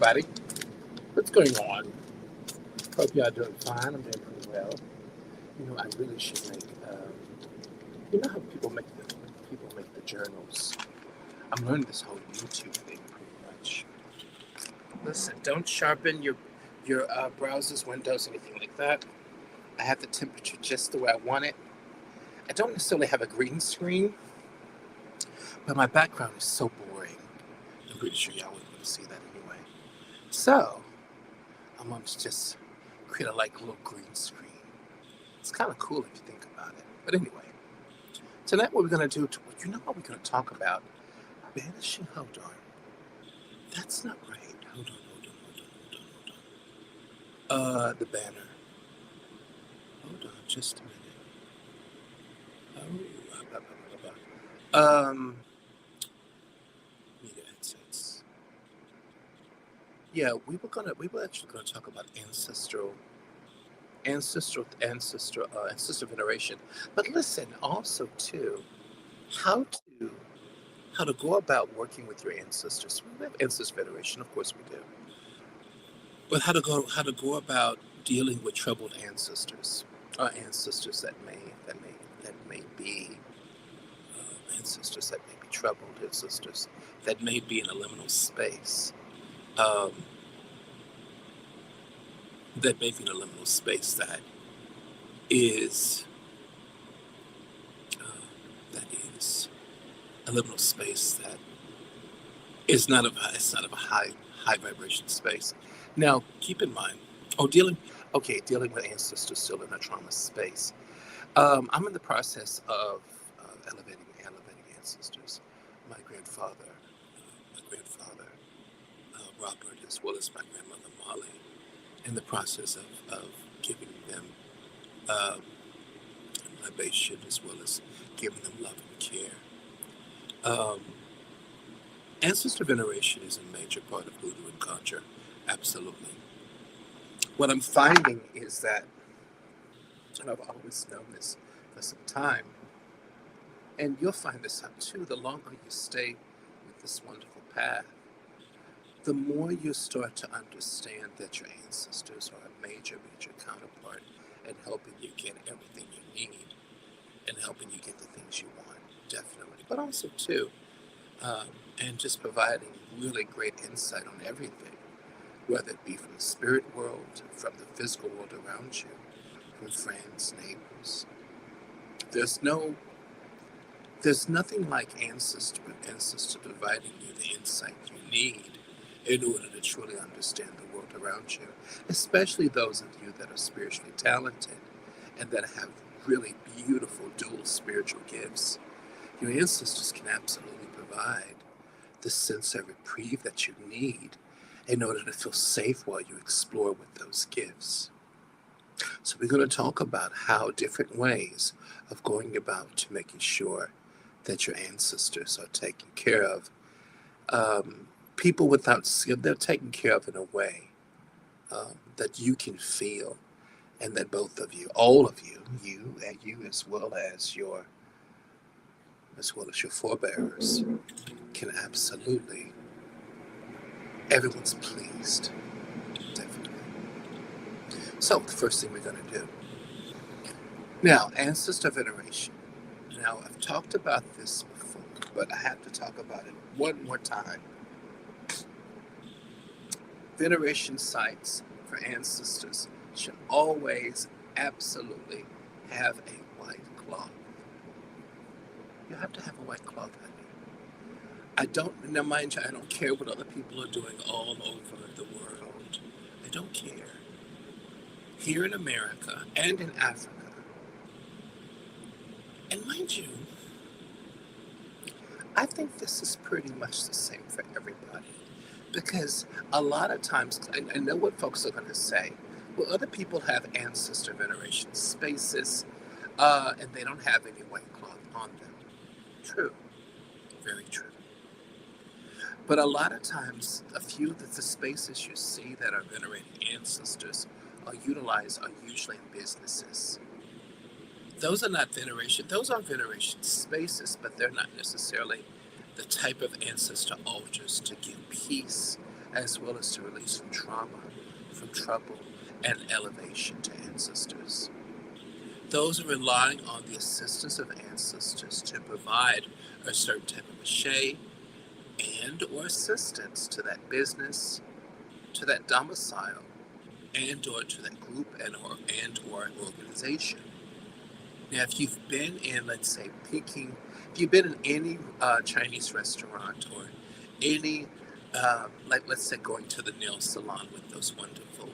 everybody. What's going on? Hope y'all doing fine. I'm doing pretty well. I really should make. How people make the journals. I'm learning this whole YouTube thing pretty much. Listen, don't sharpen your browser's windows, anything like that. I have the temperature just the way I want it. I don't necessarily have a green screen, but my background is so boring. I'm pretty sure y'all wouldn't want to see that anyway. So I'm going to just create a little green screen. It's kind of cool if you think about it. But anyway, tonight what we're going to do, what we're going to talk about? Banishing, hold on. That's not right. Hold on. The banner. Hold on just a minute. Media headsets. Yeah, we were actually gonna talk about ancestor veneration. But listen, also too, how to go about working with your ancestors. We have ancestor veneration, of course we do. But how to go about dealing with troubled ancestors, ancestors that may be ancestors that may be troubled, ancestors that may be in a liminal space, that may be in a liminal space that is a liminal space that is not of a high vibration space. Now, keep in mind, dealing with ancestors still in a trauma space. I'm in the process of elevating ancestors. My grandfather, Robert, as well as my grandmother Molly, in the process of giving them libation as well as giving them love and care. Ancestor veneration is a major part of voodoo and conjure, absolutely. What I'm finding is that, and I've always known this for some time, and you'll find this out too, the longer you stay with this wonderful path, the more you start to understand that your ancestors are a major counterpart in helping you get everything you need and helping you get the things you want, definitely. But also too, and just providing really great insight on everything, whether it be from the spirit world, from the physical world around you, from friends, neighbors. There's nothing like ancestor providing you the insight you need in order to truly understand the world around you, especially those of you that are spiritually talented and that have really beautiful dual spiritual gifts. Your ancestors can absolutely provide the sense of reprieve that you need in order to feel safe while you explore with those gifts. So we're going to talk about how different ways of going about making sure that your ancestors are taken care of. People without, they're taken care of in a way that you can feel, and that both of you, all of you, you as well as your forebearers, can absolutely, everyone's pleased, definitely. So the first thing we're going to do now, ancestor veneration. Now, I've talked about this before, but I have to talk about it one more time. Veneration sites for ancestors should always absolutely have a white cloth. You have to have a white cloth, honey. Now mind you, I don't care what other people are doing all over the world. I don't care. Here in America and in Africa, and mind you, I think this is pretty much the same for everybody. Because a lot of times, I know what folks are going to say. Well, other people have ancestor veneration spaces, and they don't have any white cloth on them. True. Very true. But a lot of times, a few of the spaces you see that are venerating ancestors are utilized are usually in businesses. Those are not veneration. Those are veneration spaces, but they're not necessarily the type of ancestor altars to give peace as well as to release from trauma, from trouble, and elevation to ancestors. Those are relying on the assistance of ancestors to provide a certain type of shade and or assistance to that business, to that domicile, and or to that group and or organization. Now, if you've been in, let's say, Peking, if you've been in any Chinese restaurant or any, like, let's say, going to the nail salon with those wonderful,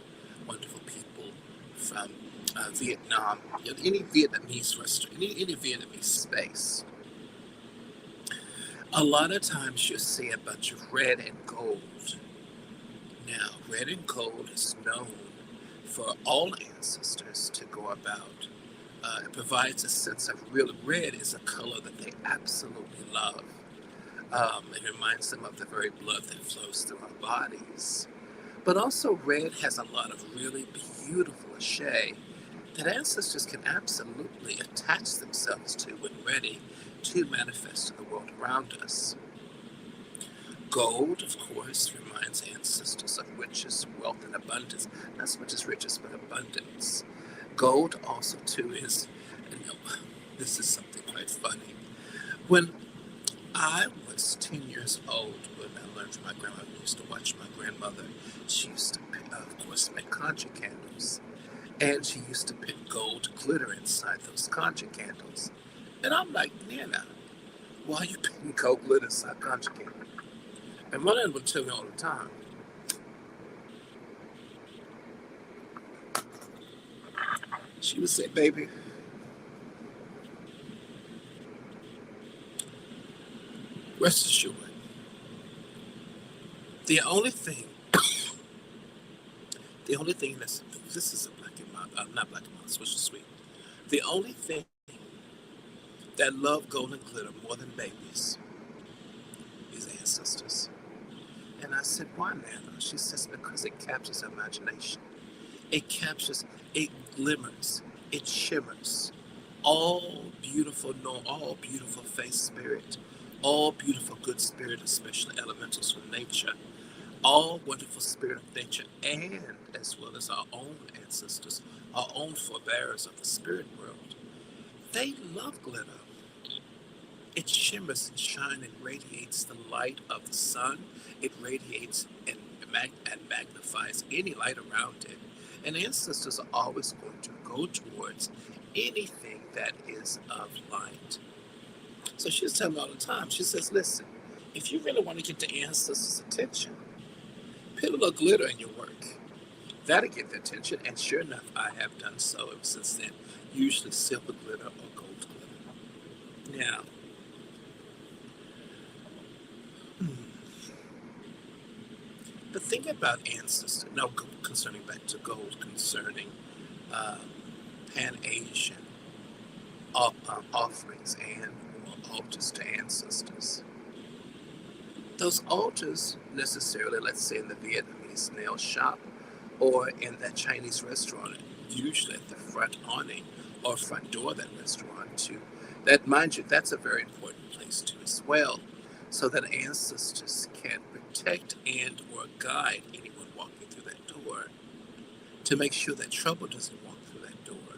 wonderful people from Vietnam, any Vietnamese restaurant, any Vietnamese space, a lot of times you'll see a bunch of red and gold. Now, red and gold is known for all ancestors to go about. It provides a sense of real red is a color that they absolutely love. It reminds them of the very blood that flows through our bodies. But also red has a lot of really beautiful shade that ancestors can absolutely attach themselves to when ready to manifest in the world around us. Gold, of course, reminds ancestors of riches, wealth, and abundance. Not so much as riches, but abundance. Gold also, too, is, this is something quite funny. When I was 10 years old, when I learned from my grandmother, I used to watch my grandmother. She used to, of course, make concha candles. And she used to put gold glitter inside those concha candles. And I'm like, Nana, why are you putting gold glitter inside concha candles? And my dad would tell me all the time, she would say, baby, rest assured, the only thing that's, this is a black and mild, not black and mild, switch to sweet. The only thing that love gold and glitter more than babies is ancestors. And I said, why, Nana? She says, because it captures imagination. It captures, it glimmers, it shimmers. All beautiful, all beautiful face spirit, all beautiful good spirit, especially elementals from nature, all wonderful spirit of nature, and as well as our own ancestors, our own forebears of the spirit world. They love glitter. It shimmers and shines and radiates the light of the sun. It radiates and magnifies any light around it. And ancestors are always going to go towards anything that is of light. So she's telling me all the time, she says, listen, if you really want to get the ancestors' attention, put a little glitter in your work. That'll get their attention. And sure enough, I have done so ever since then. Usually silver glitter or gold glitter. Now, the thing about ancestors, now concerning back to gold, concerning Pan-Asian offerings and altars to ancestors. Those altars necessarily, let's say in the Vietnamese nail shop or in that Chinese restaurant, usually at the front awning or front door of that restaurant too. That, mind you, that's a very important place too as well, so that ancestors can protect and or guide anyone walking through that door to make sure that trouble doesn't walk through that door,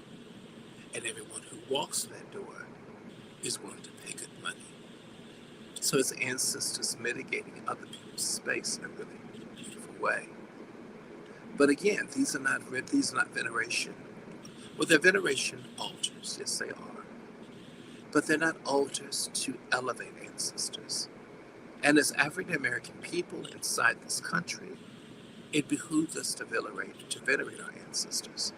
and everyone who walks through that door is willing to pay good money. So it's ancestors mitigating other people's space in a really beautiful way. But again, these are not veneration. Well, they're veneration altars, yes they are. But they're not altars to elevate ancestors. And as African American people inside this country, it behooves us to venerate our ancestors,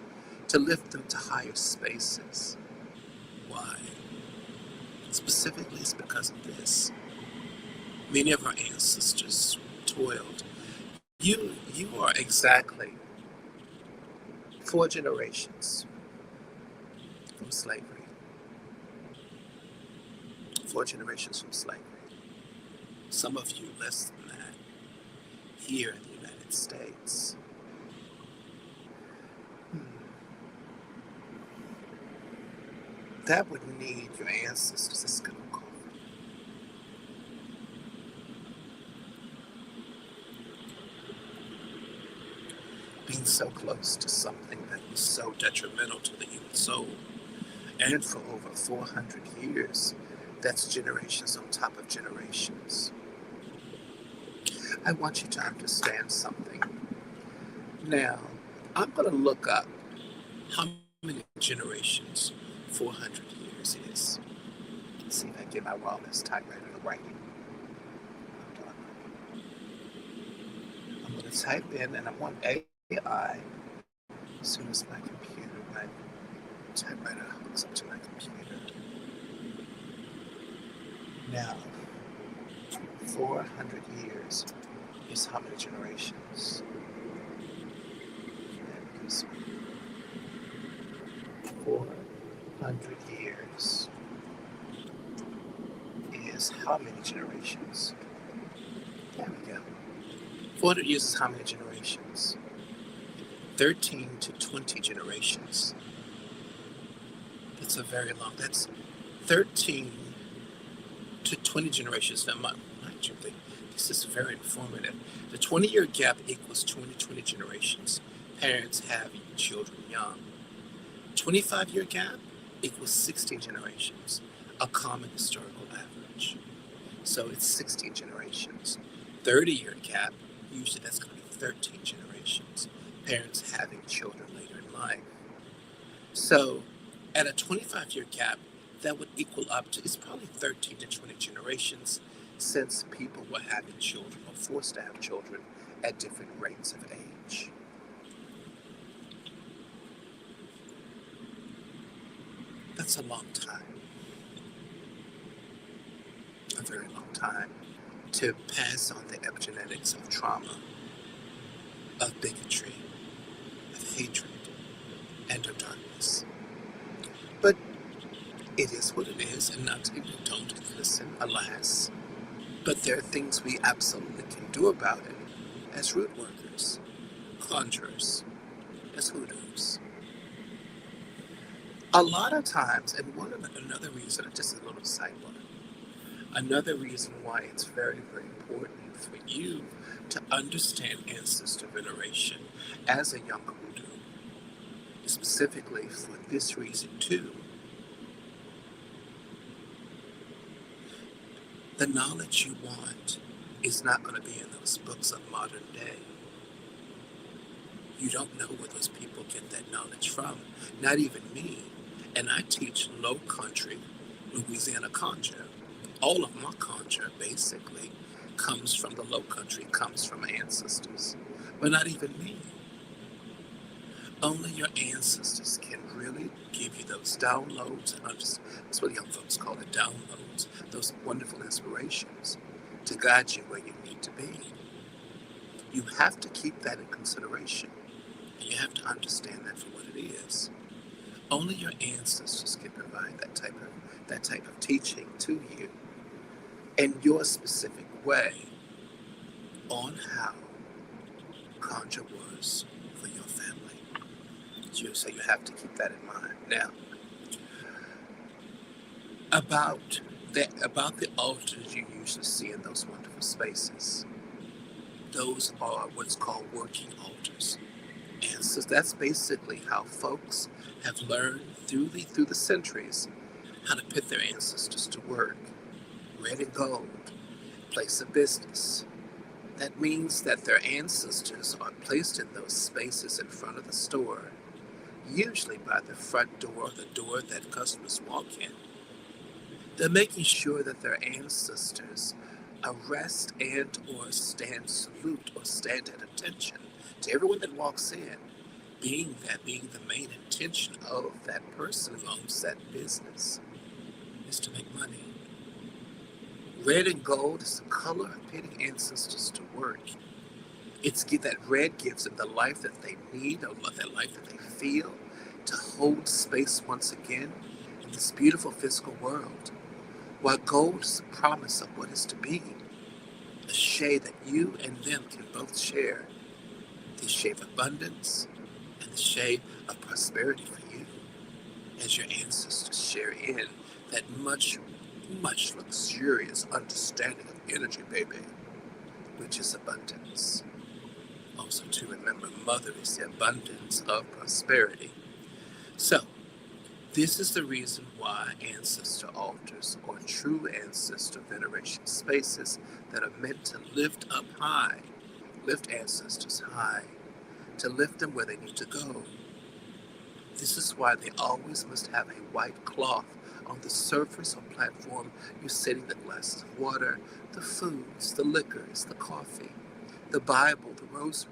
to lift them to higher spaces. Why? Specifically, it's because of this. Many of our ancestors toiled. You are exactly 4 generations from slavery. 4 generations from slavery. Some of you less than that here in the United States. That would need your ancestors to come. being so close to something that was so detrimental to the human soul. And for over 400 years, that's generations on top of generations. I want you to understand something. Now, I'm going to look up how many generations 400 years is. Let's see if I can get my wireless typewriter to write it. Hold on. I'm going to type in, and I want AI as soon as my typewriter hooks up to my computer. Now, 400 years is how many generations? 400 years is how many generations? There we go. 400 years is how many generations? 13 to 20 generations. That's a very long, that's 13 to 20 generations. Now, mind you, this is very informative. The 20-year gap equals 20 generations. Parents having children young. 25-year gap equals 16 generations, a common historical average. So it's 16 generations. 30-year gap, usually that's going to be 13 generations. Parents having children later in life. So at a 25-year gap, that would equal up to, it's probably 13 to 20 generations since people were having children or forced to have children at different rates of age. That's a long time. A very long time to pass on the epigenetics of trauma, of bigotry, of hatred, and of darkness. But it is what it is, and not people don't listen, alas. But there are things we absolutely can do about it as root workers, conjurers, as hoodoos. A lot of times, and another reason, just a little sidebar, another reason why it's very, very important for you to understand ancestor veneration as a young hoodoo, specifically for this reason too. The knowledge you want is not going to be in those books of modern day. You don't know where those people get that knowledge from, not even me. And I teach low country Louisiana conjure. All of my conjure basically comes from the low country, comes from ancestors, but not even me. Only your ancestors can really give you those downloads. That's what young folks call it, downloads, those wonderful inspirations to guide you where you need to be. You have to keep that in consideration, and you have to understand that for what it is. Only your ancestors can provide that type of teaching to you in your specific way on how conjure was for your family. So you have to keep that in mind. Now, about the altars you usually see in those wonderful spaces, those are what's called working altars. And so that's basically how folks have learned through the centuries how to put their ancestors to work. Red and gold, place of business. That means that their ancestors are placed in those spaces in front of the store, usually by the front door, the door that customers walk in. They're making sure that their ancestors arrest and or stand salute or stand at attention to everyone that walks in, being the main intention of that person who owns that business is to make money. Red and gold is the color of putting ancestors to work. That red gives them the life that they need, or that life that they feel, to hold space once again in this beautiful physical world. While gold is the promise of what is to be, a shade that you and them can both share, the shade of abundance and the shade of prosperity for you, as your ancestors share in that much, much luxurious understanding of energy, baby, which is abundance. Also to remember, mother is the abundance of prosperity. So, this is the reason why ancestor altars or true ancestor veneration spaces that are meant to lift up high, lift ancestors high, to lift them where they need to go. This is why they always must have a white cloth on the surface or platform you're setting the glasses of water, the foods, the liquors, the coffee, the Bible, the rosary,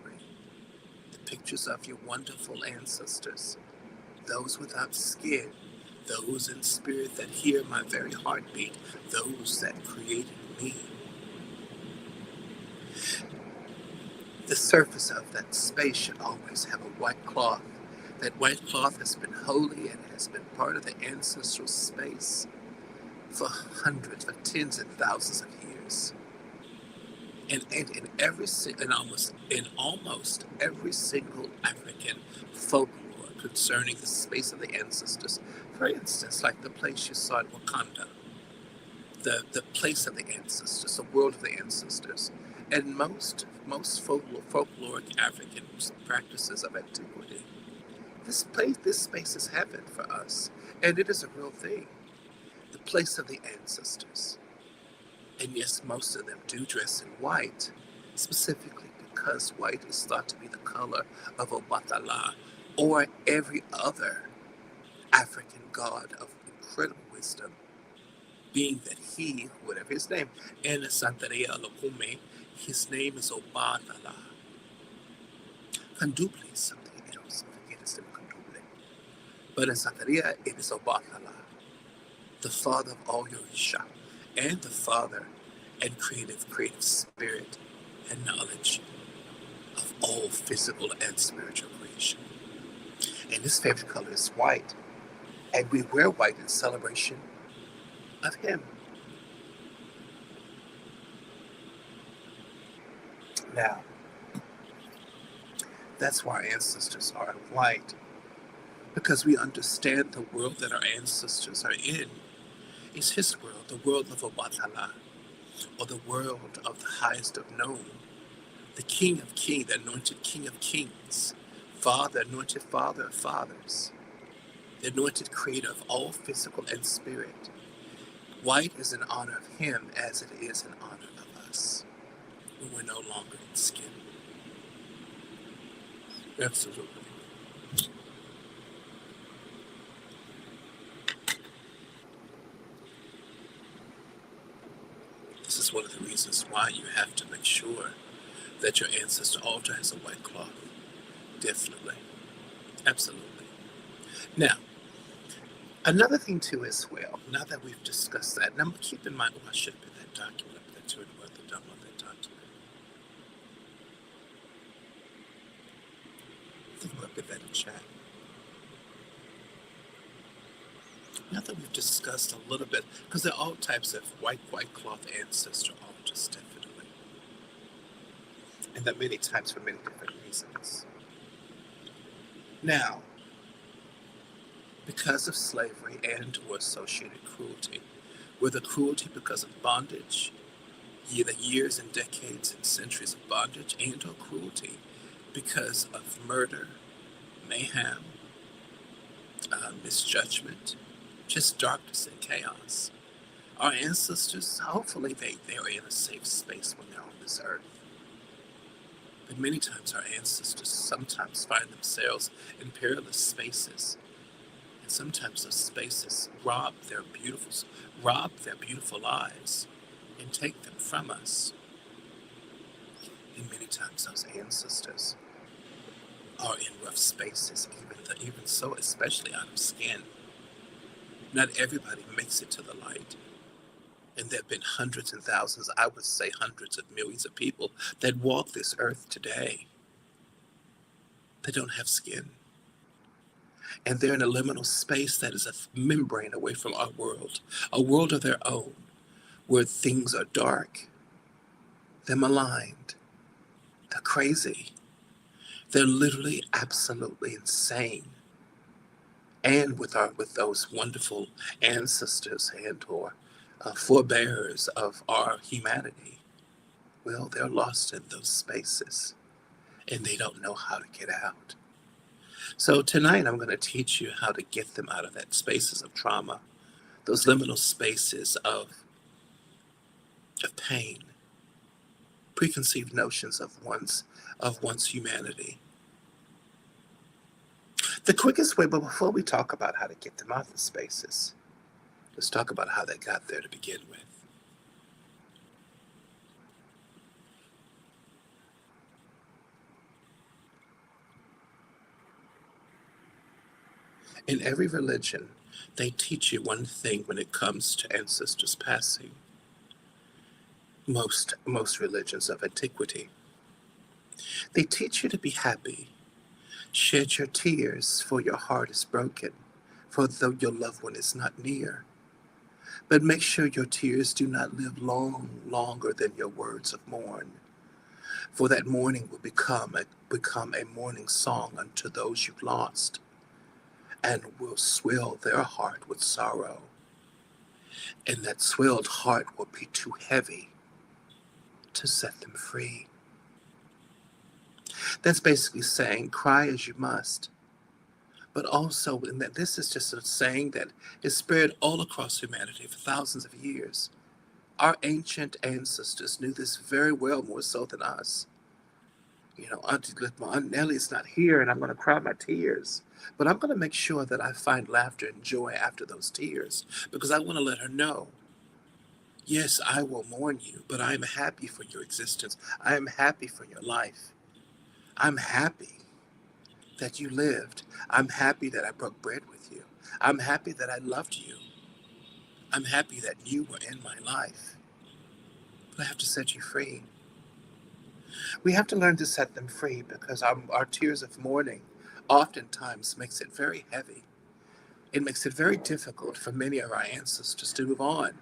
the pictures of your wonderful ancestors, those without skin, those in spirit that hear my very heartbeat, those that created me. The surface of that space should always have a white cloth. That white cloth has been holy and has been part of the ancestral space for hundreds, for tens and thousands of years. And in almost every single African folklore concerning the space of the ancestors, for instance, like the place you saw in Wakanda, the place of the ancestors, the world of the ancestors, and most folkloric African practices of antiquity. This space is heaven for us, and it is a real thing. The place of the ancestors. And yes, most of them do dress in white, specifically because white is thought to be the color of Obatala or every other African god of incredible wisdom, being that he, whatever his name, in Santeria Lokume, his name is Obatala. Kanduble is something else. I forget his name, Kanduble. But in Santeria, it is Obatala, the father of all Yorisha, and the father and creative spirit and knowledge of all physical and spiritual creation. And his favorite color is white, and we wear white in celebration of him. Now, that's why our ancestors are white, because we understand the world that our ancestors are in is his world, the world of Obatala, or the world of the highest of known, the King of Kings, the anointed King of Kings, Father, anointed Father of fathers, the anointed creator of all physical and spirit. White is in honor of him as it is in honor of us, when we're no longer in skin. Absolutely. This is one of the reasons why you have to make sure that your ancestor altar has a white cloth. Definitely. Absolutely. Now, another thing too as well, now that we've discussed that, now keep in mind, I should have put that document up there too, and wrote the download that document. I think I'll put that in chat. Now that we've discussed a little bit, because there are all types of white cloth ancestor altars, definitely. And that many times for many different reasons. Now, because of slavery and or associated cruelty, whether cruelty because of bondage, the years and decades and centuries of bondage, and or cruelty because of murder, mayhem, misjudgment, just darkness and chaos. Our ancestors, hopefully they are in a safe space when they're on this earth. But many times our ancestors sometimes find themselves in perilous spaces. And sometimes those spaces rob their beautiful lives and take them from us. And many times those ancestors are in rough spaces, even so, especially out of skin. Not everybody makes it to the light. And there have been hundreds and thousands, I would say hundreds of millions of people that walk this earth today. They don't have skin. And they're in a liminal space that is a membrane away from our world, a world of their own, where things are dark, they're maligned, they're crazy, they're literally absolutely insane. And with those wonderful ancestors and or forebears of our humanity, well, they're lost in those spaces. and they don't know how to get out. So tonight I'm going to teach you how to get them out of that spaces of trauma, those liminal spaces of pain, preconceived notions of one's humanity. The quickest way, but before we talk about how to get them out of the spaces, let's talk about how they got there to begin with. In every religion, they teach you one thing when it comes to ancestors passing. Most religions of antiquity. They teach you to be happy. Shed your tears, for your heart is broken, for though your loved one is not near. But make sure your tears do not live longer than your words of mourn. For that mourning will become a mourning song unto those you've lost, and will swell their heart with sorrow. And that swelled heart will be too heavy to set them free. That's basically saying, cry as you must. But also, in that this is just a saying that is spread all across humanity for thousands of years. Our ancient ancestors knew this very well, more so than us. My Aunt Nellie's not here, and I'm going to cry my tears. But I'm going to make sure that I find laughter and joy after those tears, because I want to let her know, yes, I will mourn you, but I am happy for your existence. I am happy for your life. I'm happy that you lived. I'm happy that I broke bread with you. I'm happy that I loved you. I'm happy that you were in my life. But I have to set you free. We have to learn to set them free, because our tears of mourning oftentimes makes it very heavy. It makes it very difficult for many of our ancestors to move on.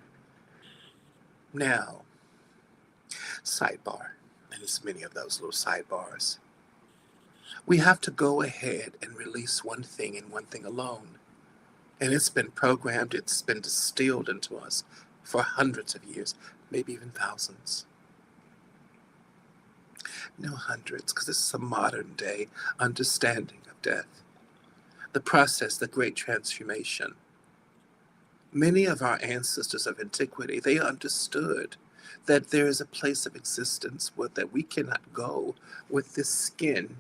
Now, sidebar, and there's many of those little sidebars. We have to go ahead and release one thing and one thing alone. And it's been programmed, it's been distilled into us for hundreds of years, maybe even thousands. No, hundreds, because this is a modern day understanding of death. The process, the great transformation. Many of our ancestors of antiquity, they understood that there is a place of existence that we cannot go with this skin.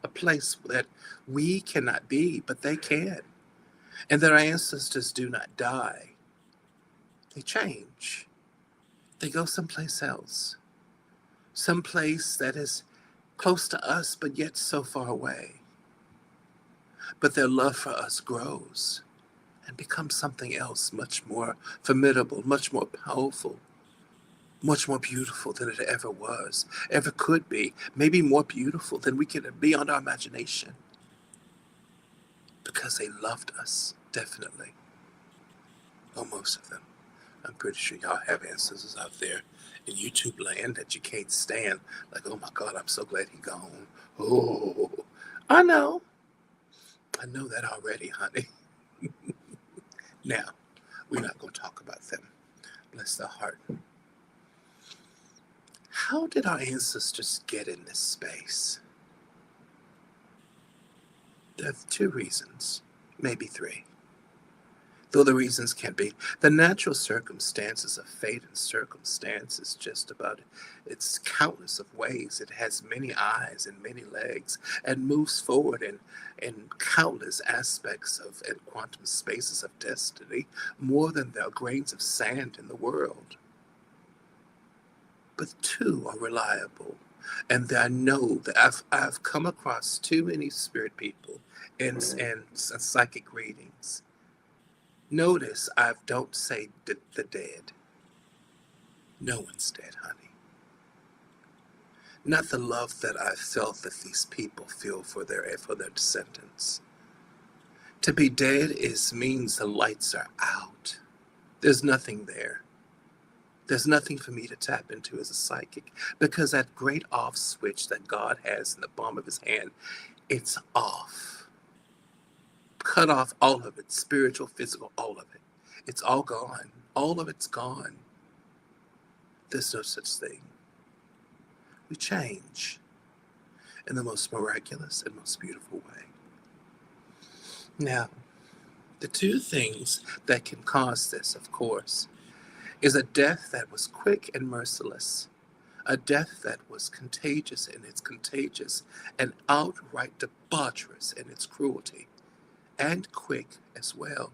A place that we cannot be, but they can. And that our ancestors do not die. They change. They go someplace else. Someplace that is close to us, but yet so far away. But their love for us grows and becomes something else, much more formidable, much more powerful, much more beautiful than it ever was, ever could be, maybe more beautiful than we could beyond our imagination. Because they loved us, definitely. Oh, most of them. I'm pretty sure y'all have ancestors out there in YouTube land that you can't stand. Like, oh my God, I'm so glad he gone. Oh, I know. I know that already, honey. Now, we're not going to talk about them. Bless their heart. How did our ancestors get in this space? There are two reasons, maybe three. Though the reasons can be the natural circumstances of fate and circumstance is just about it. It's countless of ways. It has many eyes and many legs and moves forward in countless aspects of and quantum spaces of destiny, more than there are grains of sand in the world. But two are reliable. And I know that I've come across too many spirit people and psychic readings. Notice I don't say the dead. No one's dead, honey. Not the love that I felt that these people feel for their descendants. To be dead means the lights are out. There's nothing there. There's nothing for me to tap into as a psychic, because that great off switch that God has in the palm of his hand, it's off. Cut off all of it, spiritual, physical, all of it. It's all gone. All of it's gone. There's no such thing. we change in the most miraculous and most beautiful way. Now, the two things that can cause this, of course, is a death that was quick and merciless, a death that was contagious in its contagious and outright debaucherous in its cruelty, and quick as well.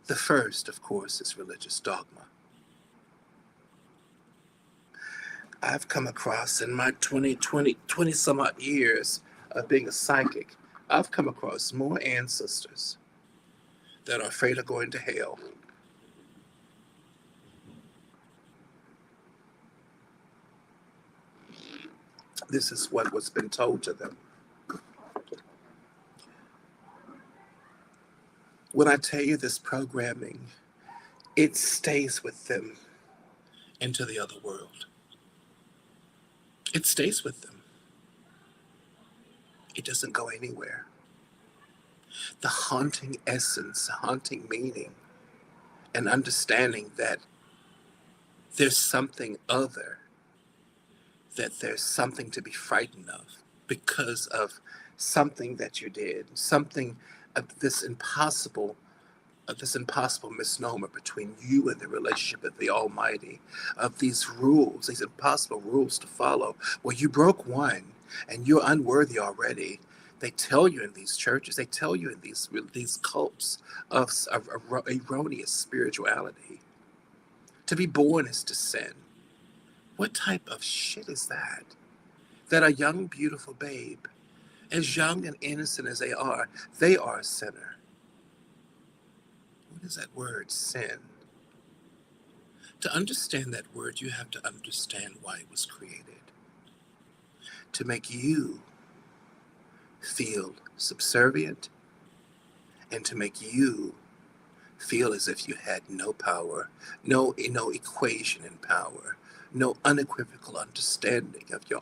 The first, of course, is religious dogma. I've come across in my 20 some odd years of being a psychic, I've come across more ancestors that are afraid of going to hell. This is what was been told to them. When I tell you this programming, it stays with them into the other world. It stays with them. It doesn't go anywhere. The haunting essence, haunting meaning, and understanding that there's something other, that there's something to be frightened of because of something that you did, something of this impossible misnomer between you and the relationship of the Almighty, of these rules, these impossible rules to follow. Well, you broke one and you're unworthy already. They tell you in these churches, they tell you in these cults of erroneous spirituality. To be born is to sin. What type of shit is that? That a young, beautiful babe, as young and innocent as they are a sinner. What is that word, sin? To understand that word, you have to understand why it was created. To make you feel subservient and to make you feel as if you had no power, no equation in power, no unequivocal understanding of your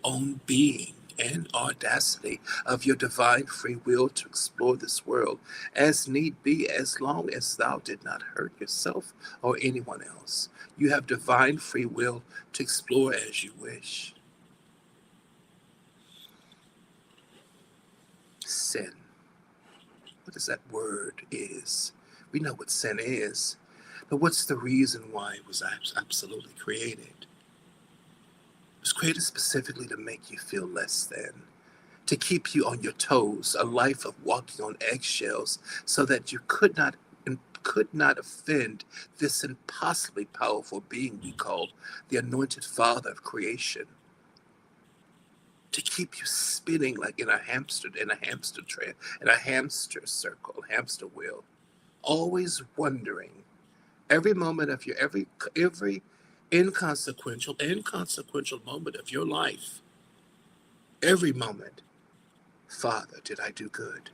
own being and audacity of your divine free will to explore this world as need be, as long as thou did not hurt yourself or anyone else. You have divine free will to explore as you wish. Sin. What does that word is? We know what sin is, but what's the reason why it was absolutely created? It was created specifically to make you feel less than, to keep you on your toes, a life of walking on eggshells, so that you could not offend this impossibly powerful being we call the anointed Father of creation. To keep you spinning like in a hamster trail, in a hamster circle, hamster wheel, always wondering every moment of your every inconsequential moment of your life, every moment, Father, did I do good?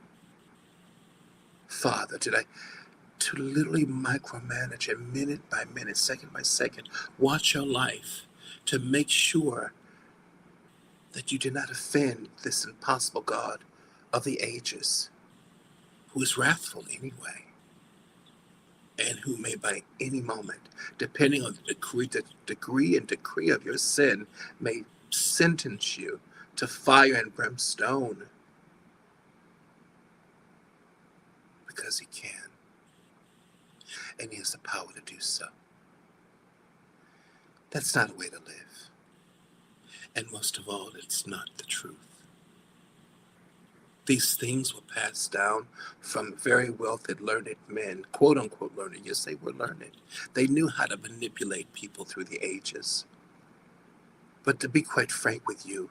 Father, did I, to literally micromanage it minute by minute, second by second, watch your life to make sure that you did not offend this impossible God of the ages, who is wrathful anyway, and who may by any moment, depending on the degree and decree of your sin, may sentence you to fire and brimstone, because he can, and he has the power to do so. That's not a way to live. And most of all, it's not the truth. These things were passed down from very wealthy, learned men, quote unquote learned. Yes, they were learned. They knew how to manipulate people through the ages. But to be quite frank with you,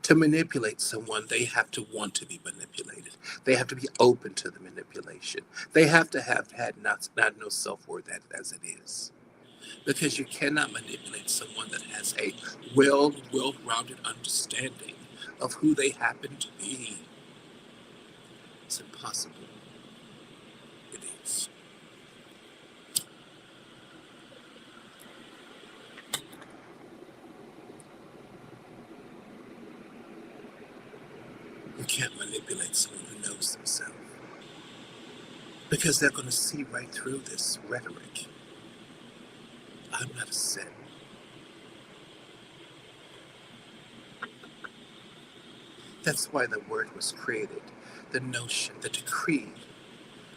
to manipulate someone, they have to want to be manipulated. They have to be open to the manipulation. They have to have had not no self-worth as it is. Because you cannot manipulate someone that has a well-rounded understanding of who they happen to be. It's impossible. It is. You can't manipulate someone who knows themselves. Because they're going to see right through this rhetoric. I'm not a sin. That's why the word was created. The notion, the decree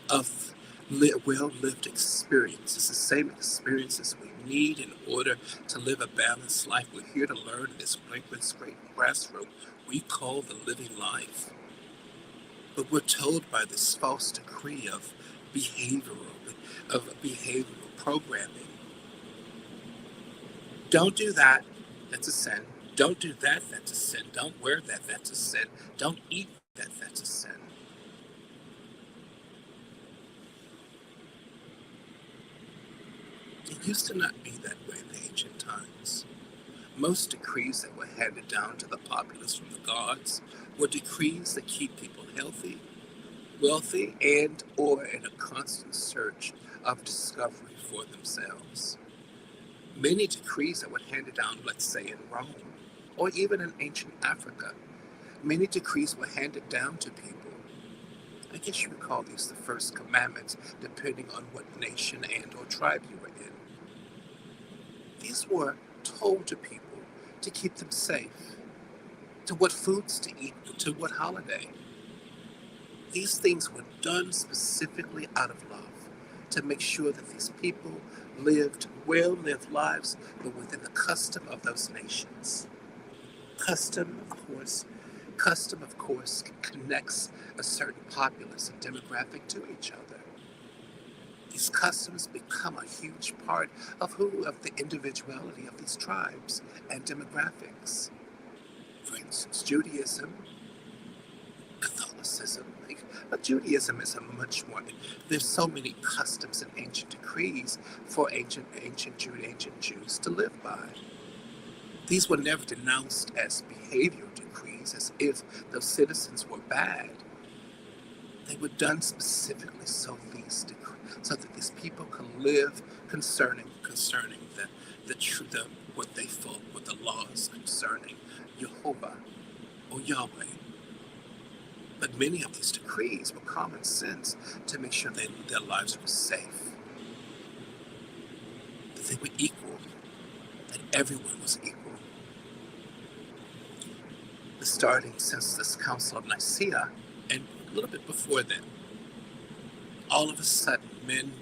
of well-lived experiences, the same experiences we need in order to live a balanced life. We're here to learn in this great classroom we call the living life. But we're told by this false decree behavioral programming. Don't do that, that's a sin. Don't do that, that's a sin. Don't wear that, that's a sin. Don't eat that, that's a sin. It used to not be that way in the ancient times. Most decrees that were handed down to the populace from the gods were decrees that keep people healthy, wealthy, and or in a constant search of discovery for themselves. Many decrees that were handed down, let's say in Rome, or even in ancient Africa, many decrees were handed down to people. I guess you would call these the first commandments, depending on what nation and or tribe you were in. These were told to people to keep them safe, to what foods to eat, to what holiday. These things were done specifically out of love to make sure that these people lived well-lived lives, but within the custom of those nations. Custom, of course, connects a certain populace and demographic to each other. These customs become a huge part of the individuality of these tribes and demographics. For instance, Judaism, Catholicism, but Judaism is a much more. There's so many customs and ancient decrees for ancient Jews to live by. These were never denounced as behavioral decrees, as if those citizens were bad. They were done specifically so that these people can live concerning what they thought were the laws concerning Jehovah or Yahweh. But many of these decrees were common sense to make sure that their lives were safe, that they were equal, that everyone was equal. Starting since this Council of Nicaea, and a little bit before then, all of a sudden, men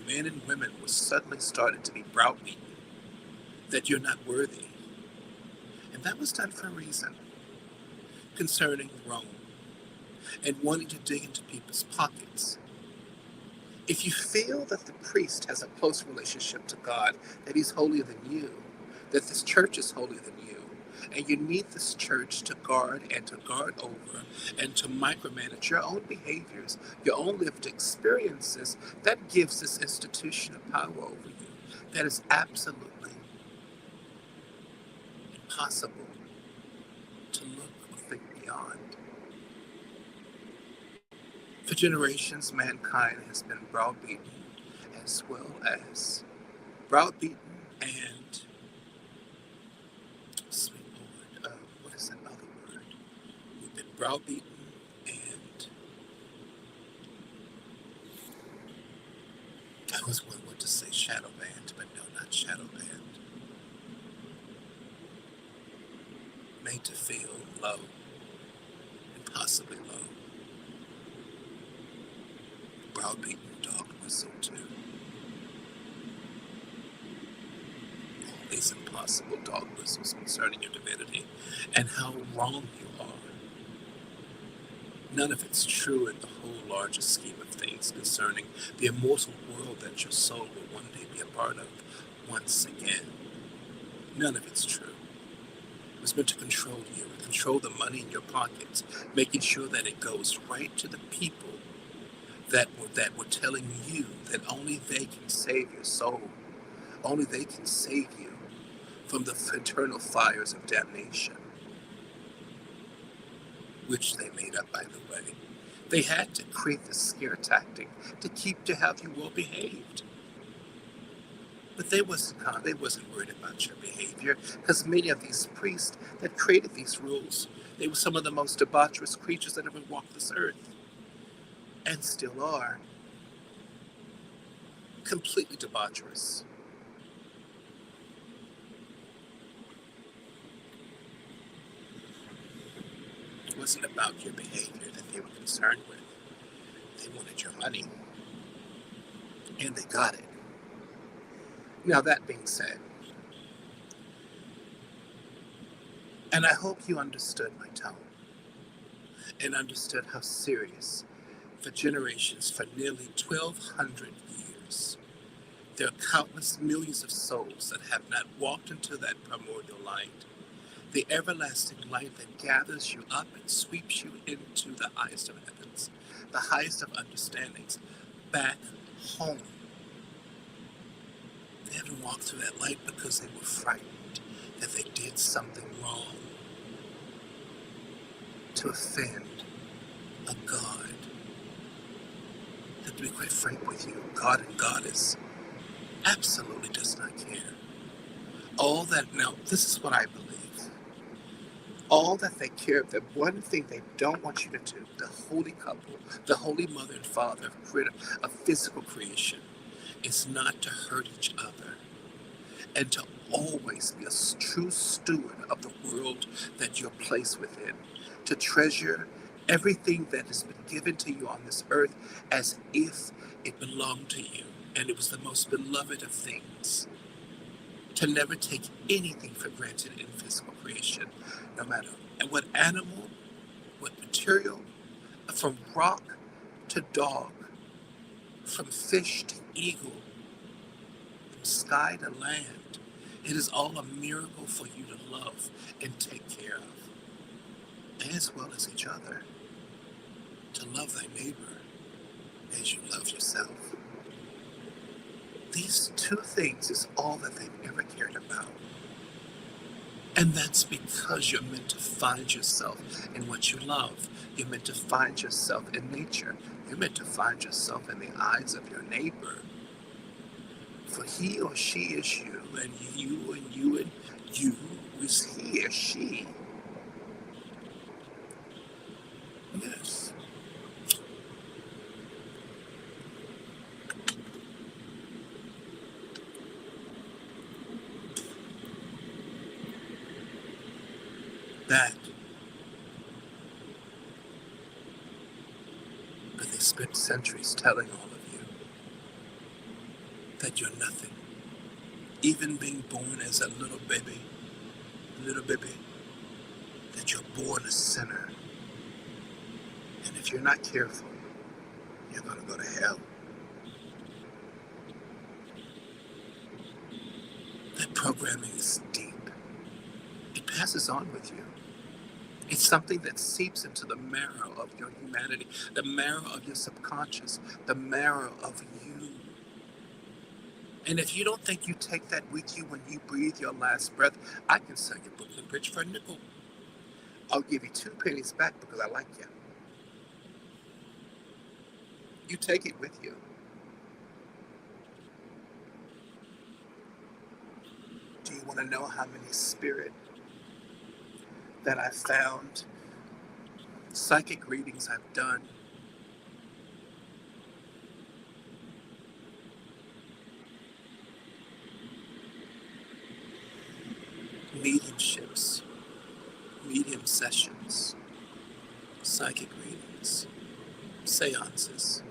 and women were suddenly started to be browbeaten that you're not worthy. And that was done for a reason, concerning Rome, and wanting to dig into people's pockets. If you feel that the priest has a close relationship to God, that he's holier than you, that this church is holier than you, and you need this church to guard over and to micromanage your own behaviors, your own lived experiences, that gives this institution a power over you that is absolutely impossible to look or think beyond. For generations, mankind has been browbeaten, as well as browbeaten and, sweet Lord, what is that other word? We've been browbeaten and, I was one word to say shadow banned, but no, not shadow banned. Made to feel low, impossibly low. Browbeaten, dog whistle too. All these impossible dog whistles concerning your divinity and how wrong you are. None of it's true in the whole larger scheme of things concerning the immortal world that your soul will one day be a part of once again. None of it's true. It was meant to control you, control the money in your pockets, making sure that it goes right to the people that were telling you that only they can save your soul. Only they can save you from the eternal fires of damnation, which they made up, by the way. They had to create this scare tactic to have you well behaved. But they wasn't worried about your behavior, because many of these priests that created these rules, they were some of the most debaucherous creatures that ever walked this earth. And still are. Completely debaucherous. It wasn't about your behavior that they were concerned with. They wanted your money, and they got it. Now, that being said, and I hope you understood my tone and understood how serious, for generations, for nearly 1,200 years, there are countless millions of souls that have not walked into that primordial light, the everlasting light that gathers you up and sweeps you into the highest of heavens, the highest of understandings, back home. They haven't walked through that light because they were frightened that they did something wrong to offend a God. That, to be quite frank with you, God and Goddess absolutely does not care. All that, now, this is what I believe. All that they care, the one thing they don't want you to do, the holy couple, the holy mother and father of physical creation, is not to hurt each other and to always be a true steward of the world that you're placed within, to treasure everything that has been given to you on this earth as if it belonged to you and it was the most beloved of things. To never take anything for granted in physical creation, no matter what animal, what material, from rock to dog, from fish to eagle, from sky to land. It is all a miracle for you to love and take care of, as well as each other. To love thy neighbor as you love yourself. These two things is all that they've ever cared about. And that's because you're meant to find yourself in what you love. You're meant to find yourself in nature. You're meant to find yourself in the eyes of your neighbor. For he or she is you, and you and you and you is he or she. Yes. That but they spent centuries telling all of you that you're nothing. Even being born as a little baby, that you're born a sinner. And if you're not careful, you're going to go to hell. That programming is deep. It passes on with you. It's something that seeps into the marrow of your humanity, the marrow of your subconscious, the marrow of you. And if you don't think you take that with you when you breathe your last breath, I can sell you Brooklyn Bridge for a nickel. I'll give you 2 pennies back because I like you. You take it with you. Do you want to know how many spirit that I've found, psychic readings I've done, mediumships, medium sessions, psychic readings, seances,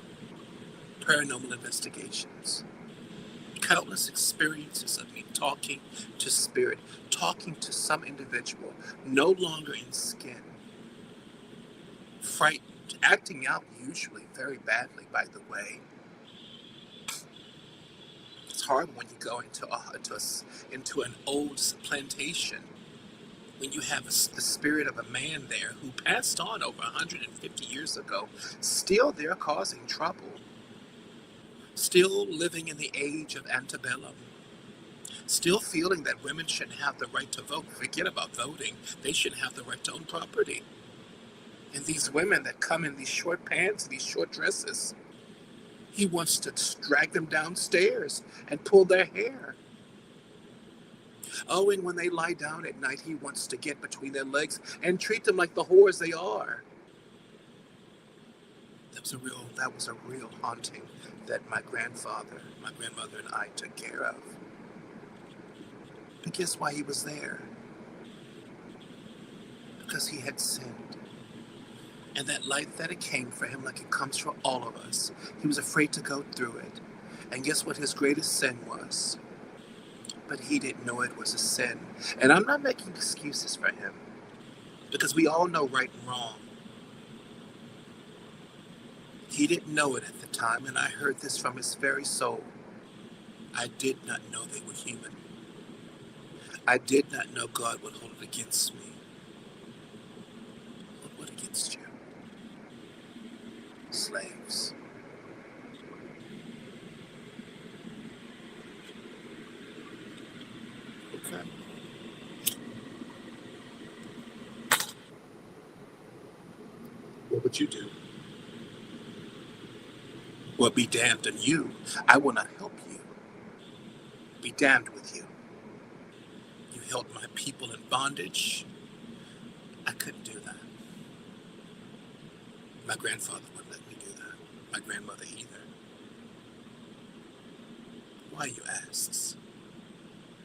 paranormal investigations, countless experiences of me talking to spirit, talking to some individual, no longer in skin, frightened, acting out usually very badly, by the way. It's hard when you go into an old plantation, when you have the spirit of a man there who passed on over 150 years ago, still there causing trouble, still living in the age of antebellum, still feeling that women shouldn't have the right to vote. Forget about voting. They shouldn't have the right to own property. And these women that come in these short pants, these short dresses, he wants to drag them downstairs and pull their hair. Oh, and when they lie down at night, he wants to get between their legs and treat them like the whores they are. That was a real haunting that my grandfather, my grandmother, and I took care of. But guess why he was there? Because he had sinned. And that light that it came for him, like it comes for all of us, he was afraid to go through it. And guess what his greatest sin was? But he didn't know it was a sin. And I'm not making excuses for him, because we all know right and wrong. He didn't know it at the time, and I heard this from his very soul. I did not know they were human. I did not know God would hold it against me. But what against you? Slaves. Okay. What would you do? Well, be damned on you. I will not help you. Be damned with you. You held my people in bondage. I couldn't do that. My grandfather wouldn't let me do that. My grandmother either. Why, you asks?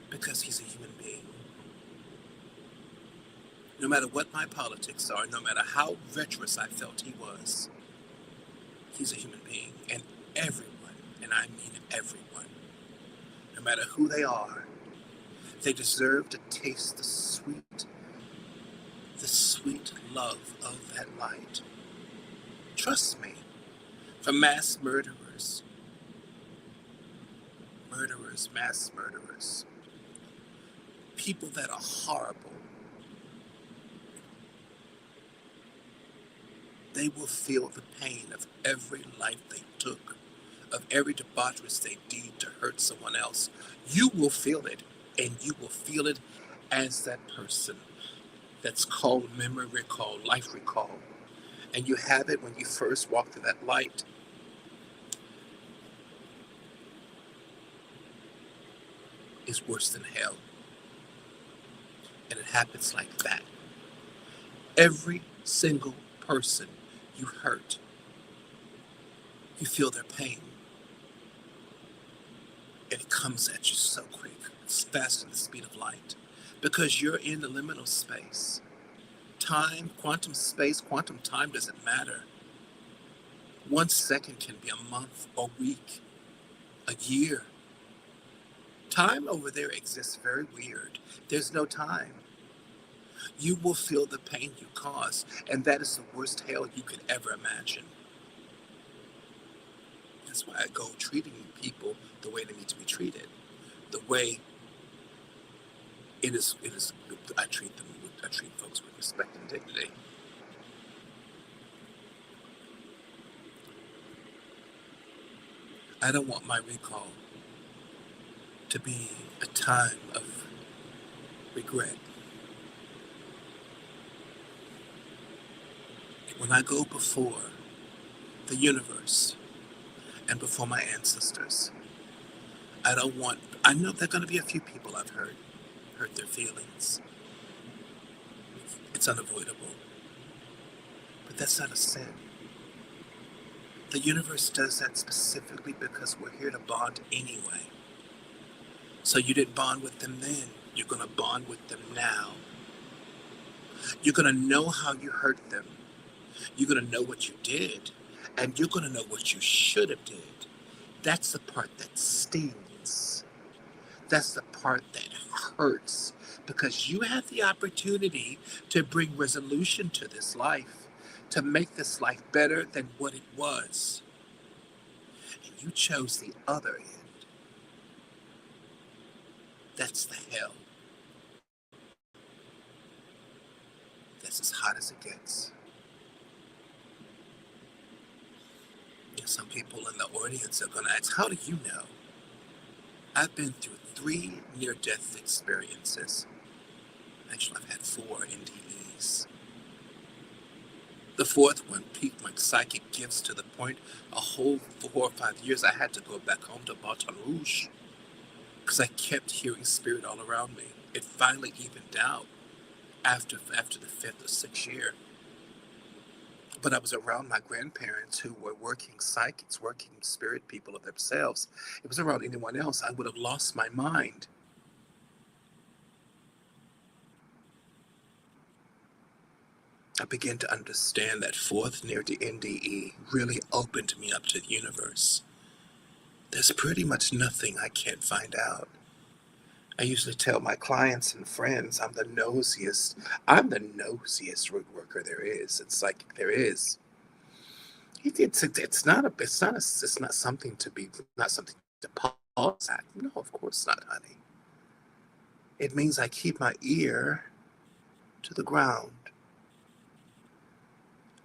Because he's a human being. No matter what my politics are, no matter how virtuous I felt he was, he's a human being. And everyone, and I mean everyone, no matter who they are, they deserve to taste the sweet love of that light. Trust me, from mass murderers, mass murderers, people that are horrible, they will feel the pain of every life they took, of every debaucherous they did to hurt someone else. You will feel it, and you will feel it as that person. That's called memory recall, life recall. And you have it when you first walk through that light. It's worse than hell. And it happens like that. Every single person you hurt, you feel their pain. And it comes at you so quick. It's faster than the speed of light. Because you're in the liminal space. Time, quantum space, quantum time doesn't matter. 1 second can be a month, a week, a year. Time over there exists very weird. There's no time. You will feel the pain you cause, and that is the worst hell you could ever imagine. That's why I go treating people the way they need to be treated. The way it is. I treat folks with respect and dignity. I don't want my recall to be a time of regret. When I go before the universe and before my ancestors, I know there are going to be a few people I've hurt their feelings. It's unavoidable. But that's not a sin. The universe does that specifically because we're here to bond anyway. So you didn't bond with them then. You're going to bond with them now. You're going to know how you hurt them. You're going to know what you did. And you're going to know what you should have did. That's the part that stings. That's the part that hurts. Because you have the opportunity to bring resolution to this life. To make this life better than what it was. And you chose the other end. That's the hell. That's as hot as it gets. Some people in the audience are going to ask, how do you know? I've been through 3 near-death experiences. Actually, I've had 4 NDEs. The 4th one piqued my psychic gifts to the point a whole 4 or 5 years I had to go back home to Baton Rouge because I kept hearing spirit all around me. It finally evened out after the 5th or 6th year. But I was around my grandparents who were working psychics, working spirit people of themselves. It was around anyone else, I would have lost my mind. I began to understand that fourth near the NDE really opened me up to the universe. There's pretty much nothing I can't find out. I usually tell my clients and friends I'm the nosiest. I'm the nosiest root worker there is. It's like there is. It's not something to be, not something to pause at. No, of course not, honey. It means I keep my ear to the ground.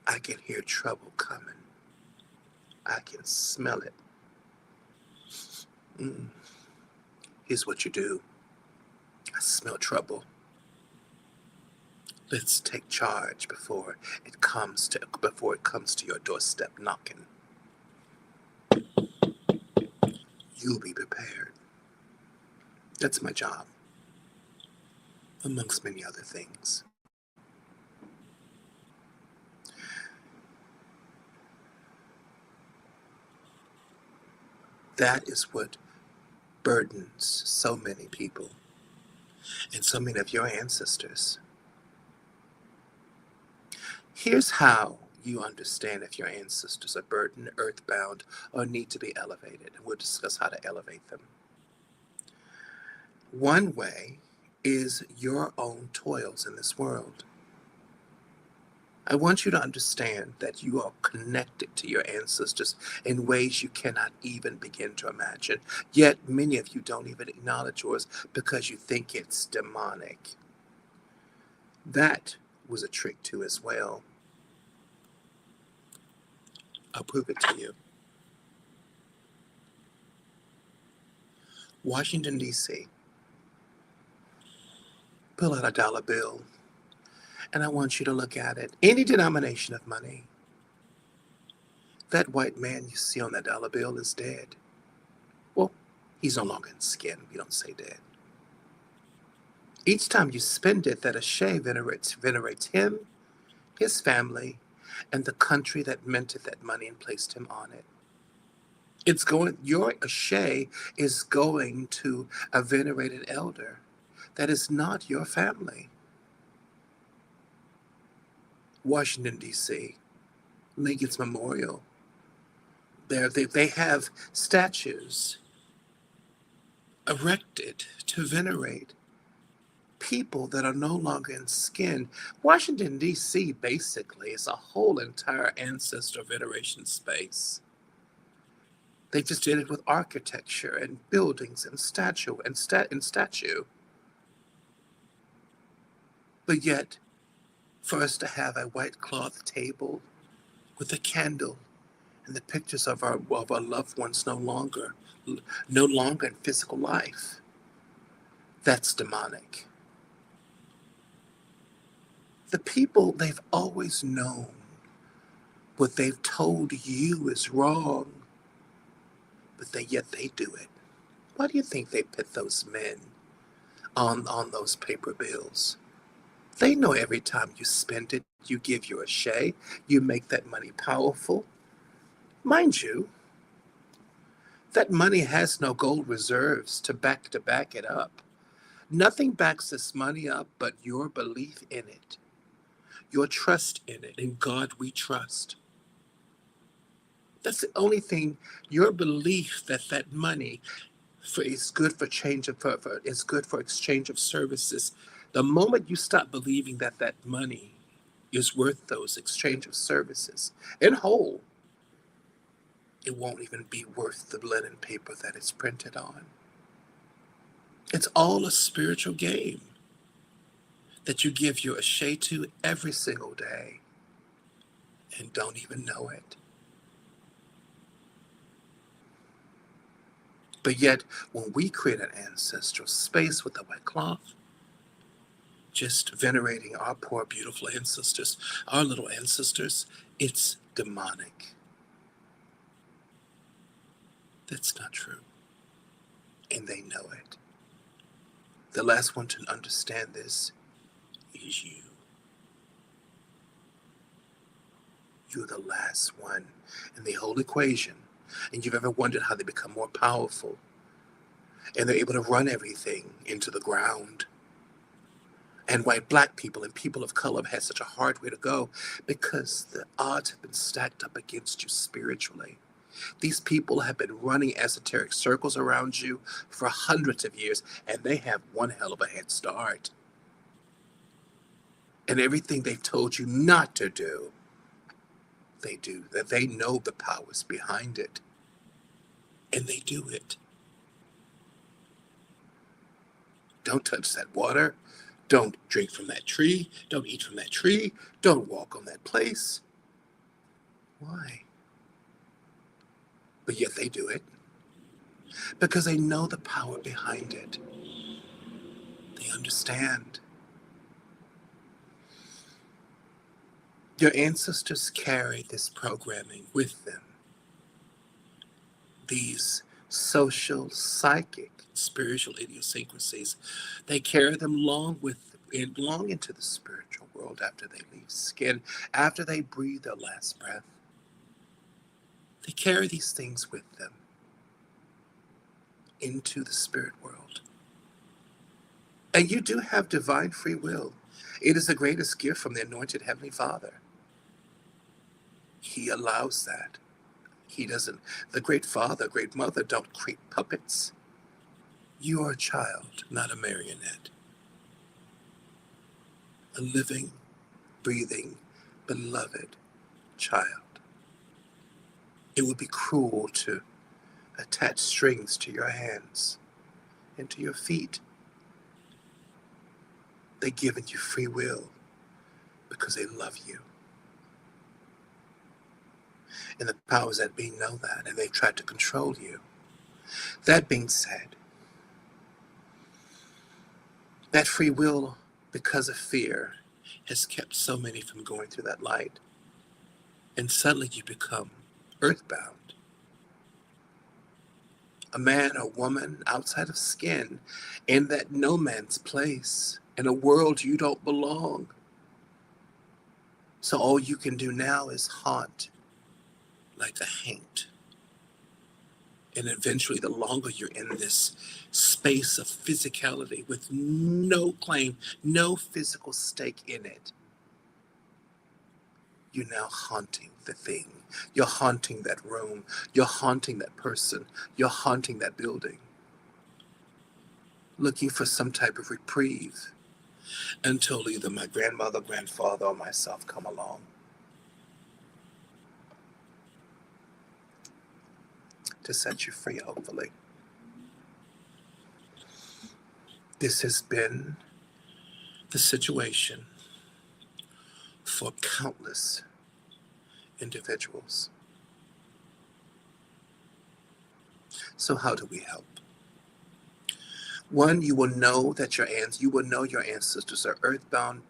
I can hear trouble coming. I can smell it. Mm. Here's what you do. I smell trouble. Let's take charge before it comes to your doorstep knocking. You'll be prepared. That's my job, amongst many other things. That is what burdens so many people and so many of your ancestors. Here's how you understand if your ancestors are burdened, earthbound, or need to be elevated. And we'll discuss how to elevate them. One way is your own toils in this world. I want you to understand that you are connected to your ancestors in ways you cannot even begin to imagine. Yet many of you don't even acknowledge yours because you think it's demonic. That was a trick too as well. I'll prove it to you. Washington, D.C. Pull out a dollar bill, and I want you to look at it. Any denomination of money. That white man you see on that dollar bill is dead. Well, he's no longer in skin. We don't say dead. Each time you spend it, that Ashe venerates him, his family, and the country that minted that money and placed him on it. Your Ashe is going to a venerated elder that is not your family. Washington, D.C., Lincoln's Memorial. They have statues erected to venerate people that are no longer in skin. Washington, D.C. basically is a whole entire ancestor veneration space. They just did it with architecture and buildings and statue. But yet, for us to have a white cloth table with a candle and the pictures of our loved ones no longer in physical life, that's demonic. The people, they've always known what they've told you is wrong, but yet they do it. Why do you think they put those men on those paper bills? They know every time you spend it, you give your Ashe, you make that money powerful. Mind you, that money has no gold reserves to back it up. Nothing backs this money up but your belief in it, your trust in it. In God we trust. That's the only thing. Your belief that money is good for is good for exchange of services. The moment you stop believing that money is worth those exchange of services in whole, it won't even be worth the linen paper that it's printed on. It's all a spiritual game that you give your Ashe to every single day and don't even know it. But yet, when we create an ancestral space with a wet cloth, just venerating our poor, beautiful ancestors, our little ancestors, it's demonic. That's not true. And they know it. The last one to understand this is you. You're the last one in the whole equation. And you've ever wondered how they become more powerful and they're able to run everything into the ground. And why black people and people of color have had such a hard way to go, because the odds have been stacked up against you spiritually. These people have been running esoteric circles around you for hundreds of years, and they have one hell of a head start. And everything they've told you not to do, they do. That they know the powers behind it, and they do it. Don't touch that water. Don't drink from that tree. Don't eat from that tree. Don't walk on that place. Why? But yet they do it because they know the power behind it. They understand. Your ancestors carry this programming with them. These social, psychic, spiritual idiosyncrasies, they carry them long into the spiritual world after they leave skin, after they breathe their last breath. They carry these things with them into the spirit world. And you do have divine free will. It is the greatest gift from the anointed Heavenly Father. He allows that. He doesn't. The great father, great mother don't create puppets. You are a child, not a marionette. A living, breathing, beloved child. It would be cruel to attach strings to your hands and to your feet. They've given you free will because they love you. And the powers that be know that, and they've tried to control you. That being said, that free will, because of fear, has kept so many from going through that light. And suddenly you become earthbound. A man or woman outside of skin, in that no man's place, in a world you don't belong. So all you can do now is haunt like a haint. And eventually, the longer you're in this space of physicality with no claim, no physical stake in it, you're now haunting the thing. You're haunting that room. You're haunting that person. You're haunting that building. Looking for some type of reprieve until either my grandmother, grandfather, or myself come along. To set you free, hopefully. This has been the situation for countless individuals. So how do we help? One, you will know that your ancestors are earthbound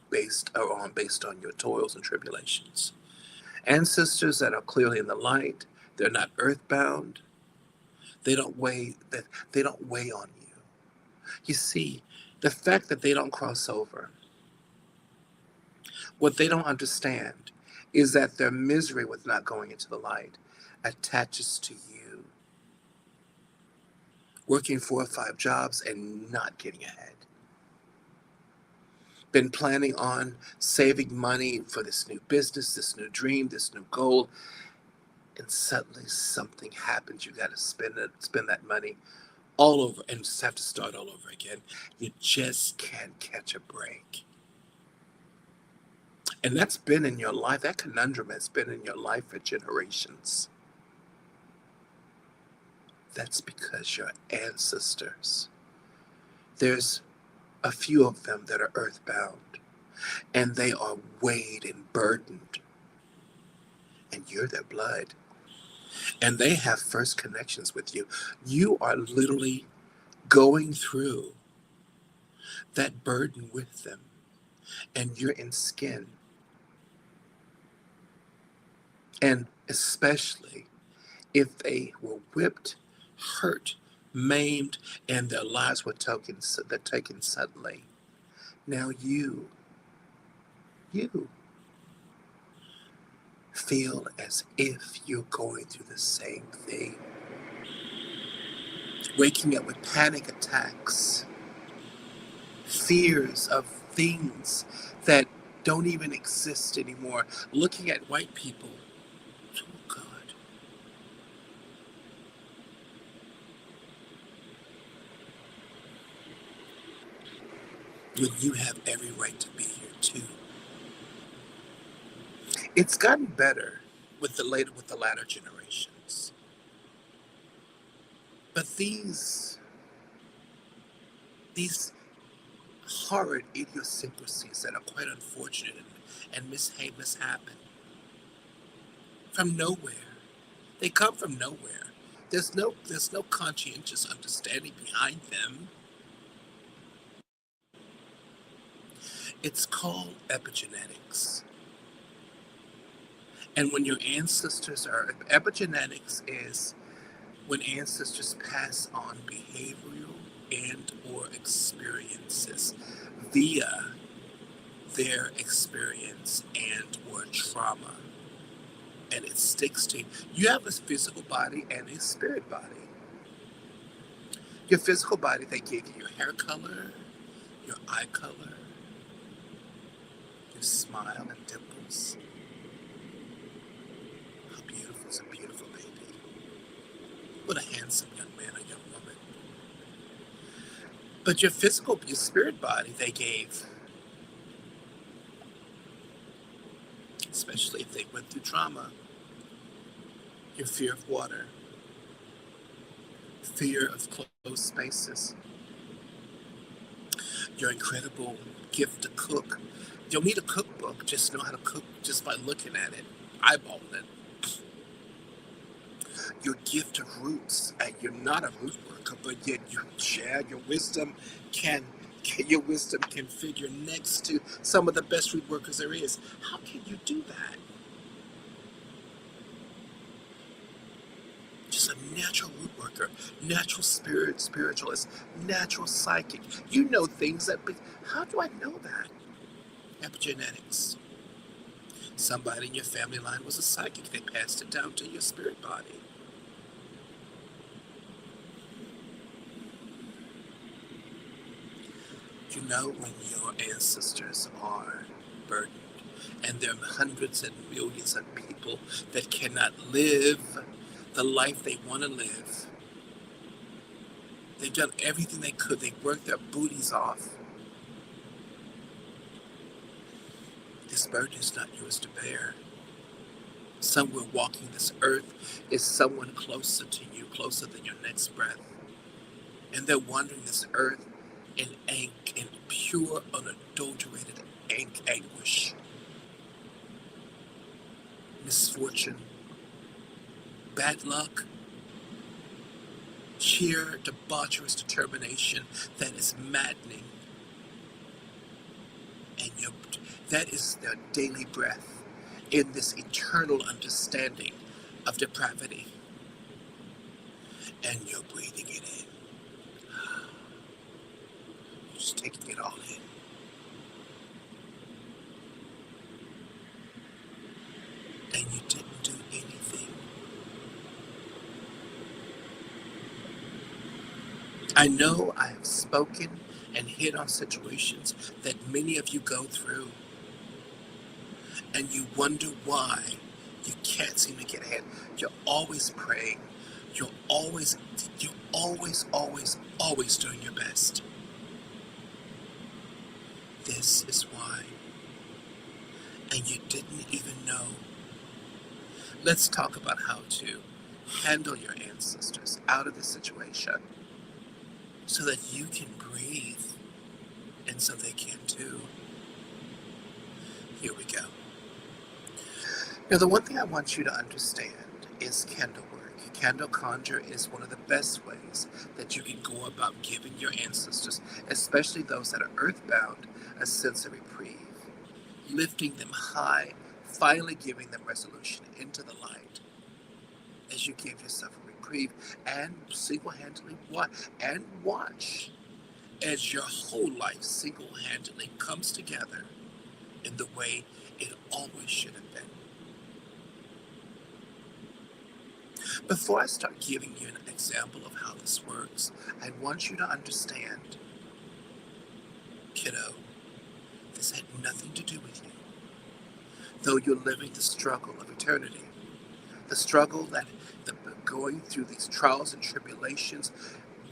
based on your toils and tribulations. Ancestors that are clearly in the light, they're not earthbound. They don't weigh on you. You see, the fact that they don't cross over, what they don't understand is that their misery with not going into the light attaches to you. Working 4 or 5 jobs and not getting ahead. Been planning on saving money for this new business, this new dream, this new goal, and suddenly something happens. You got to spend that money all over and just have to start all over again. You just can't catch a break. And that's been in your life. That conundrum has been in your life for generations. That's because your ancestors, there's a few of them that are earthbound, and they are weighed and burdened, and you're their blood, and they have first connections with you. You are literally going through that burden with them, and you're in skin. And especially if they were whipped, hurt, maimed, and their lives were taken suddenly. Now you feel as if you're going through the same thing. Waking up with panic attacks, fears of things that don't even exist anymore. Looking at white people, oh God, when you have every right to be here too. It's gotten better with the latter generations. But these horrid idiosyncrasies that are quite unfortunate and mishappen from nowhere. They come from nowhere. There's no conscientious understanding behind them. It's called epigenetics. And when your ancestors are epigenetics is when ancestors pass on behavioral and or experiences via their experience and or trauma, and it sticks to you. You have a physical body and a spirit body. Your physical body, they gave you your hair color, your eye color, your smile and dimples. How beautiful is a beautiful baby. What a handsome young man or young woman. But your spirit body, they gave, especially if they went through trauma, your fear of water, fear of closed spaces, your incredible gift to cook. You don't need a cookbook, just know how to cook just by looking at it, eyeballing it. Your gift of roots, and you're not a root worker, but yet you share your wisdom can your wisdom can figure next to some of the best root workers there is. How can you do that? Just a natural root worker, natural spiritualist, natural psychic. You know things that, but how do I know that? Epigenetics. Somebody in your family line was a psychic. They passed it down to your spirit body. You know when your ancestors are burdened, and there are hundreds and millions of people that cannot live the life they want to live. They've done everything they could. They worked their booties off. This burden is not yours to bear. Somewhere walking this earth is someone closer to you, closer than your next breath. And they're wandering this earth in pure, unadulterated anguish, misfortune, bad luck, sheer debaucherous determination that is maddening. And that is their daily breath in this eternal understanding of depravity. And you're breathing it in. You're just taking it all in. And you didn't do anything. I know I have spoken and hit on situations that many of you go through, and you wonder why you can't seem to get ahead. You're always praying. You're always, always doing your best. This is why. And you didn't even know. Let's talk about how to handle your ancestors out of the situation so that you can breathe and so they can too. Here we go. Now, the one thing I want you to understand is candle work. Candle conjure is one of the best ways that you can go about giving your ancestors, especially those that are earthbound, a sense of reprieve, lifting them high, finally giving them resolution into the light as you give yourself a reprieve and single-handedly watch as your whole life single-handedly comes together in the way it always should have been. Before I start giving you an example of how this works, I want you to understand, kiddo, This had nothing to do with you. Though you're living the struggle of eternity, the struggle that going through these trials and tribulations,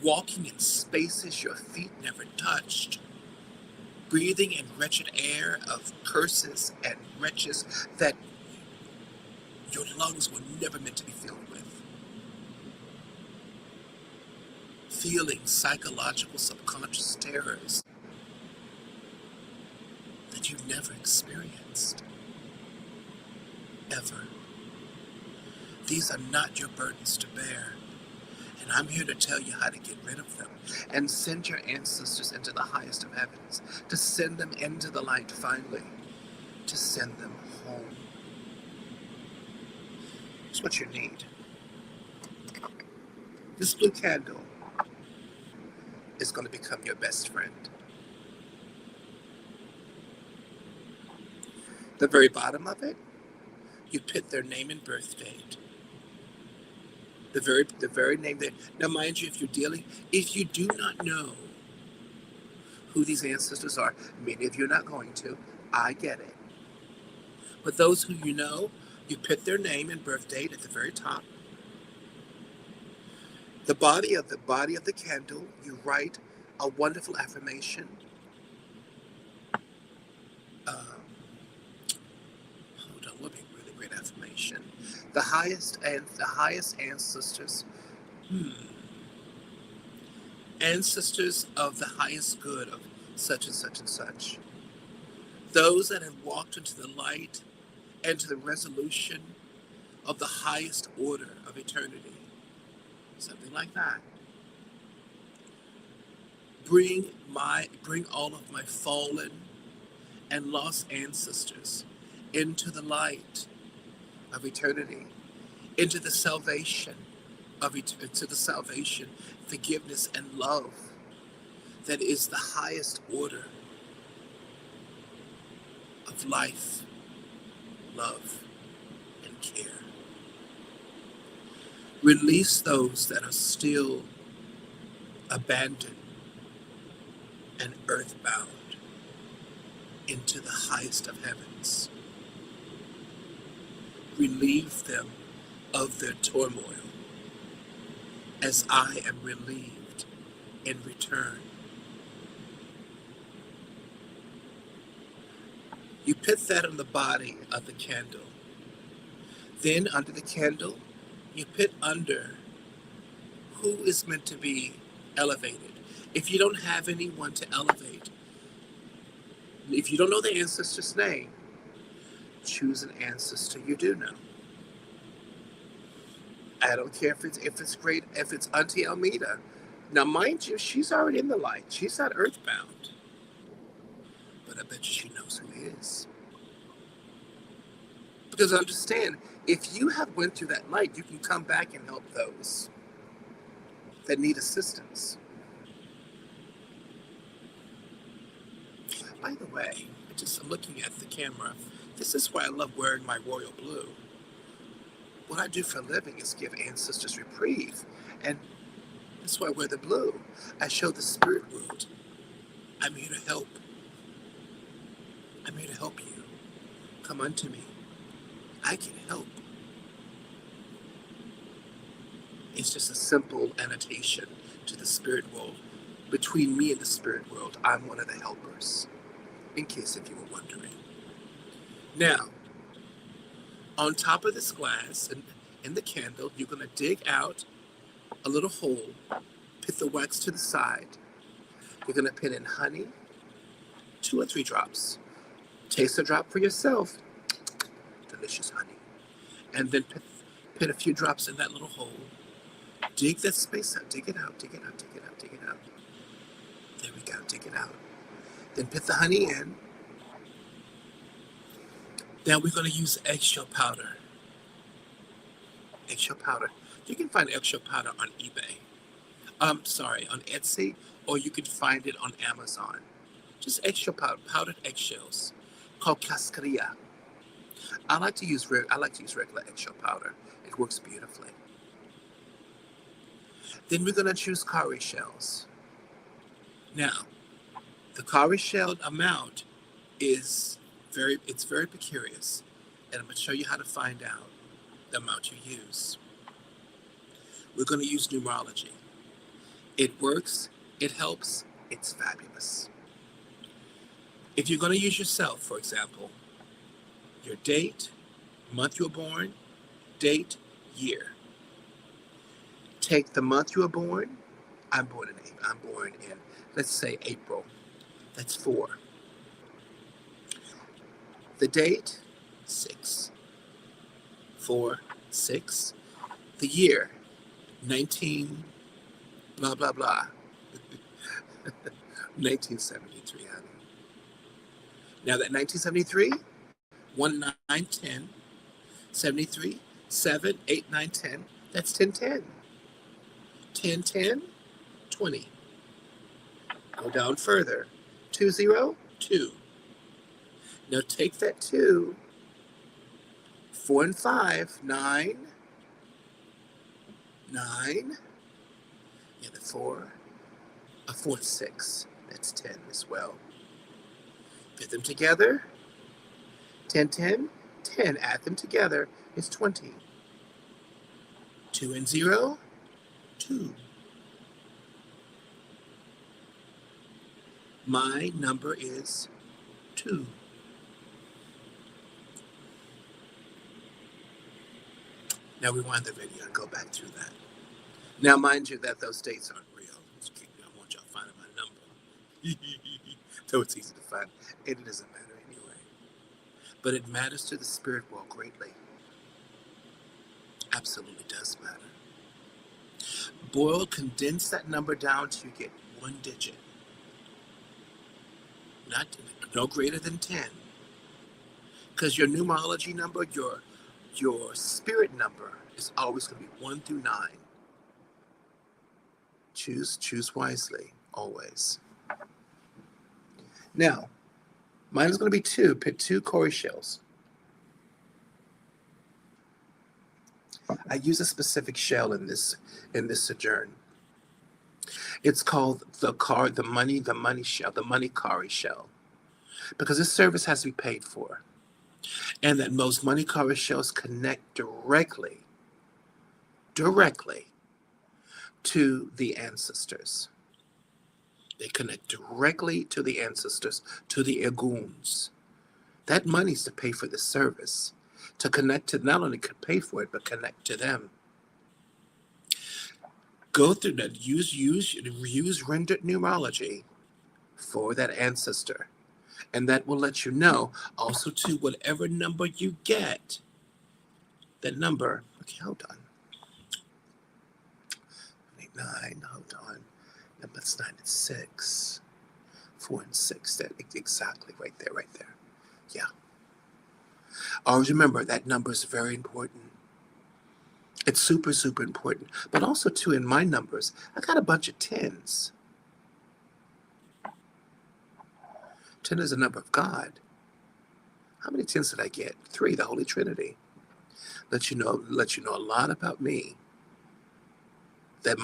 walking in spaces your feet never touched, breathing in wretched air of curses and wretches that your lungs were never meant to be filled with, feeling psychological subconscious terrors that you never experienced, ever. These are not your burdens to bear, and I'm here to tell you how to get rid of them and send your ancestors into the highest of heavens, to send them into the light finally, to send them home. It's what you need. This blue candle is going to become your best friend. The very bottom of it, you put their name and birth date. The very name there. Now, mind you, if you do not know who these ancestors are, many of you are not going to. I get it. But those who you know, you put their name and birth date at the very top. The body of the candle, you write a wonderful affirmation. Hold on, what a really great affirmation. The highest ancestors. Ancestors of the highest good of such and such and such. Those that have walked into the light and to the resolution of the highest order of eternity. Something like that. Bring all of my fallen and lost ancestors into the light of eternity, into the salvation forgiveness and love that is the highest order of life, love, and care. Release those that are still abandoned and earthbound into the highest of heavens. Relieve them of their turmoil as I am relieved in return. You put that on the body of the candle. Then under the candle, you put under who is meant to be elevated. If you don't have anyone to elevate, if you don't know the ancestor's name, choose an ancestor you do know. I don't care if it's great, if it's Auntie Almeida. Now, mind you, she's already in the light. She's not earthbound. But I bet you she knows who he is. Because understand, if you have went through that light, you can come back and help those that need assistance. By the way, I'm looking at the camera. This is why I love wearing my royal blue. What I do for a living is give ancestors reprieve. And that's why I wear the blue. I show the spirit world. I'm here to help. I'm here to help you. Come unto me. I can help. It's just a simple annotation to the spirit world. Between me and the spirit world, I'm one of the helpers. In case if you were wondering. Now, on top of this glass and in the candle, you're going to dig out a little hole, put the wax to the side. You're going to put in honey, 2 or 3 drops. Taste a drop for yourself. Delicious honey. And then put a few drops in that little hole. Dig that space out. Dig it out. Dig it out. Dig it out. Dig it out. There we go. Dig it out. Then put the honey in. Now we're going to use eggshell powder. Eggshell powder. You can find eggshell powder on eBay. On Etsy, or you can find it on Amazon. Just eggshell powder, powdered eggshells, called cascarilla. I like to use regular eggshell powder. It works beautifully. Then we're going to choose cowrie shells. Now, the cowrie shell amount is it's very precarious, and I'm going to show you how to find out the amount you use. We're going to use numerology. It works, it helps, it's fabulous. If you're going to use yourself, for example, your date, month you were born, date, year. Take the month you were born. I'm born in April. I'm born in, let's say, April. That's 4. The date, 6. 4, 6. The year, 19, blah, blah, blah. 1973, honey. Now that 1973, 1, 9, 10, 73, 7, 8, 9, 10, that's 10, 10. 10, 10, 20. Go down further. 2, 0, 2. Now take that 2, 4 and 5, 9, 9, and a 4, a 4 and 6, that's 10 as well. Put them together, 10, 10, 10, add them together, is 20. 2 and 0, 2. My number is 2. Now rewind the video and go back through that. Now, mind you that those dates aren't real. I want y'all finding my number. Though it's easy to find, and it doesn't matter anyway. But it matters to the spirit world greatly. Absolutely does matter. Boil, condense that number down to you get 1 digit. No greater than 10. Because your numerology number, your spirit number is always going to be 1 through 9. Choose wisely, always. Now, mine is going to be 2. Pick 2 Cory shells. I use a specific shell in this sojourn. It's called the money shell, the money Cory shell, because this service has to be paid for, and that most money Cory shells connect directly to the ancestors. They connect directly to the ancestors, to the Eguns. That money's to pay for the service, to connect to, not only pay for it, but connect to them. Go through that. Use rendered numerology for that ancestor, and that will let you know. Also, to whatever number you get, that number. Okay, hold on. 9. Hold on. That's 9 and 6. 4 and 6. That exactly right there. Yeah. Always remember that number is very important. It's super, super important. But also, too, in my numbers, I got a bunch of 10s. 10 is a number of God. How many 10s did I get? 3, the Holy Trinity. Let you know a lot about me. That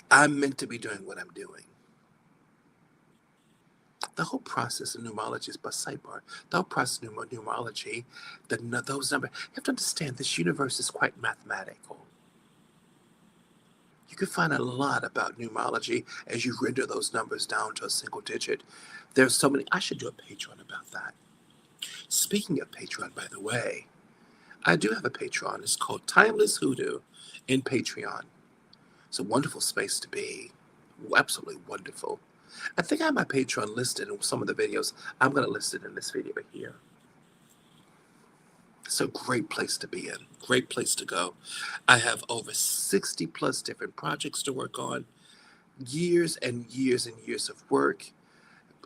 I'm meant to be doing what I'm doing. The whole process of numerology is by sidebar. The whole process of numerology, those numbers, you have to understand this universe is quite mathematical. You can find a lot about numerology as you render those numbers down to a single digit. There's so many. I should do a Patreon about that. Speaking of Patreon, by the way, I do have a Patreon. It's called Timeless Hoodoo in Patreon. It's a wonderful space to be. Absolutely wonderful. I think I have my Patreon listed in some of the videos. I'm going to list it in this video here. It's a great place to be in. Great place to go. I have over 60 plus different projects to work on. Years and years and years of work.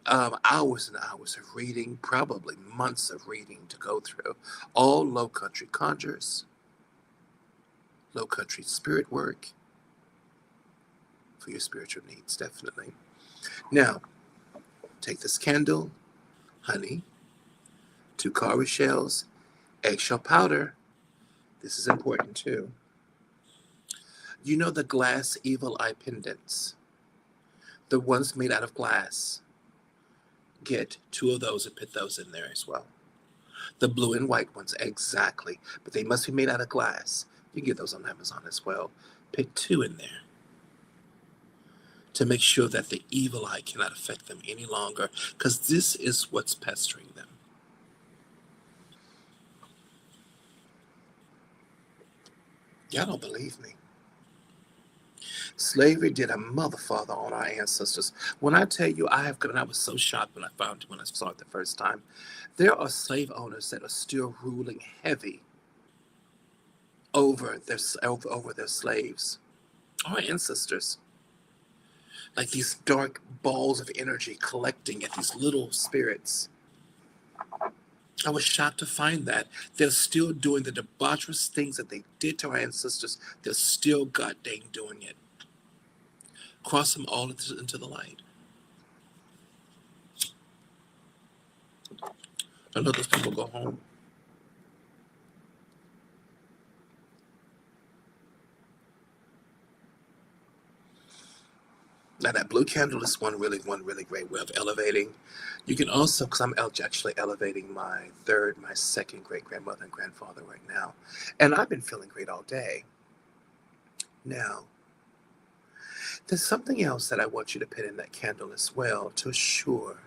Hours and hours of reading. Probably months of reading to go through. All low country conjures. Low country spirit work. For your spiritual needs, definitely. Now, take this candle, honey, 2 Cory shells, eggshell powder. This is important too. You know the glass evil eye pendants, the ones made out of glass. Get two of those and put those in there as well. The blue and white ones, exactly. But they must be made out of glass. You can get those on Amazon as well. Put two in there to make sure that the evil eye cannot affect them any longer, because this is what's pestering them. Y'all don't believe me. Slavery did a mother father on our ancestors. When I tell you, and I was so shocked when I saw it the first time. There are slave owners that are still ruling heavy over their slaves, our ancestors, like these dark balls of energy collecting at these little spirits. I was shocked to find that they're still doing the debaucherous things that they did to our ancestors. They're still goddamn doing it. Cross them all into the light. I know those people go home. Now that blue candle is one really great way of elevating. You can also, because I'm actually elevating my second great grandmother and grandfather right now, and I've been feeling great all day. Now, there's something else that I want you to put in that candle as well to assure.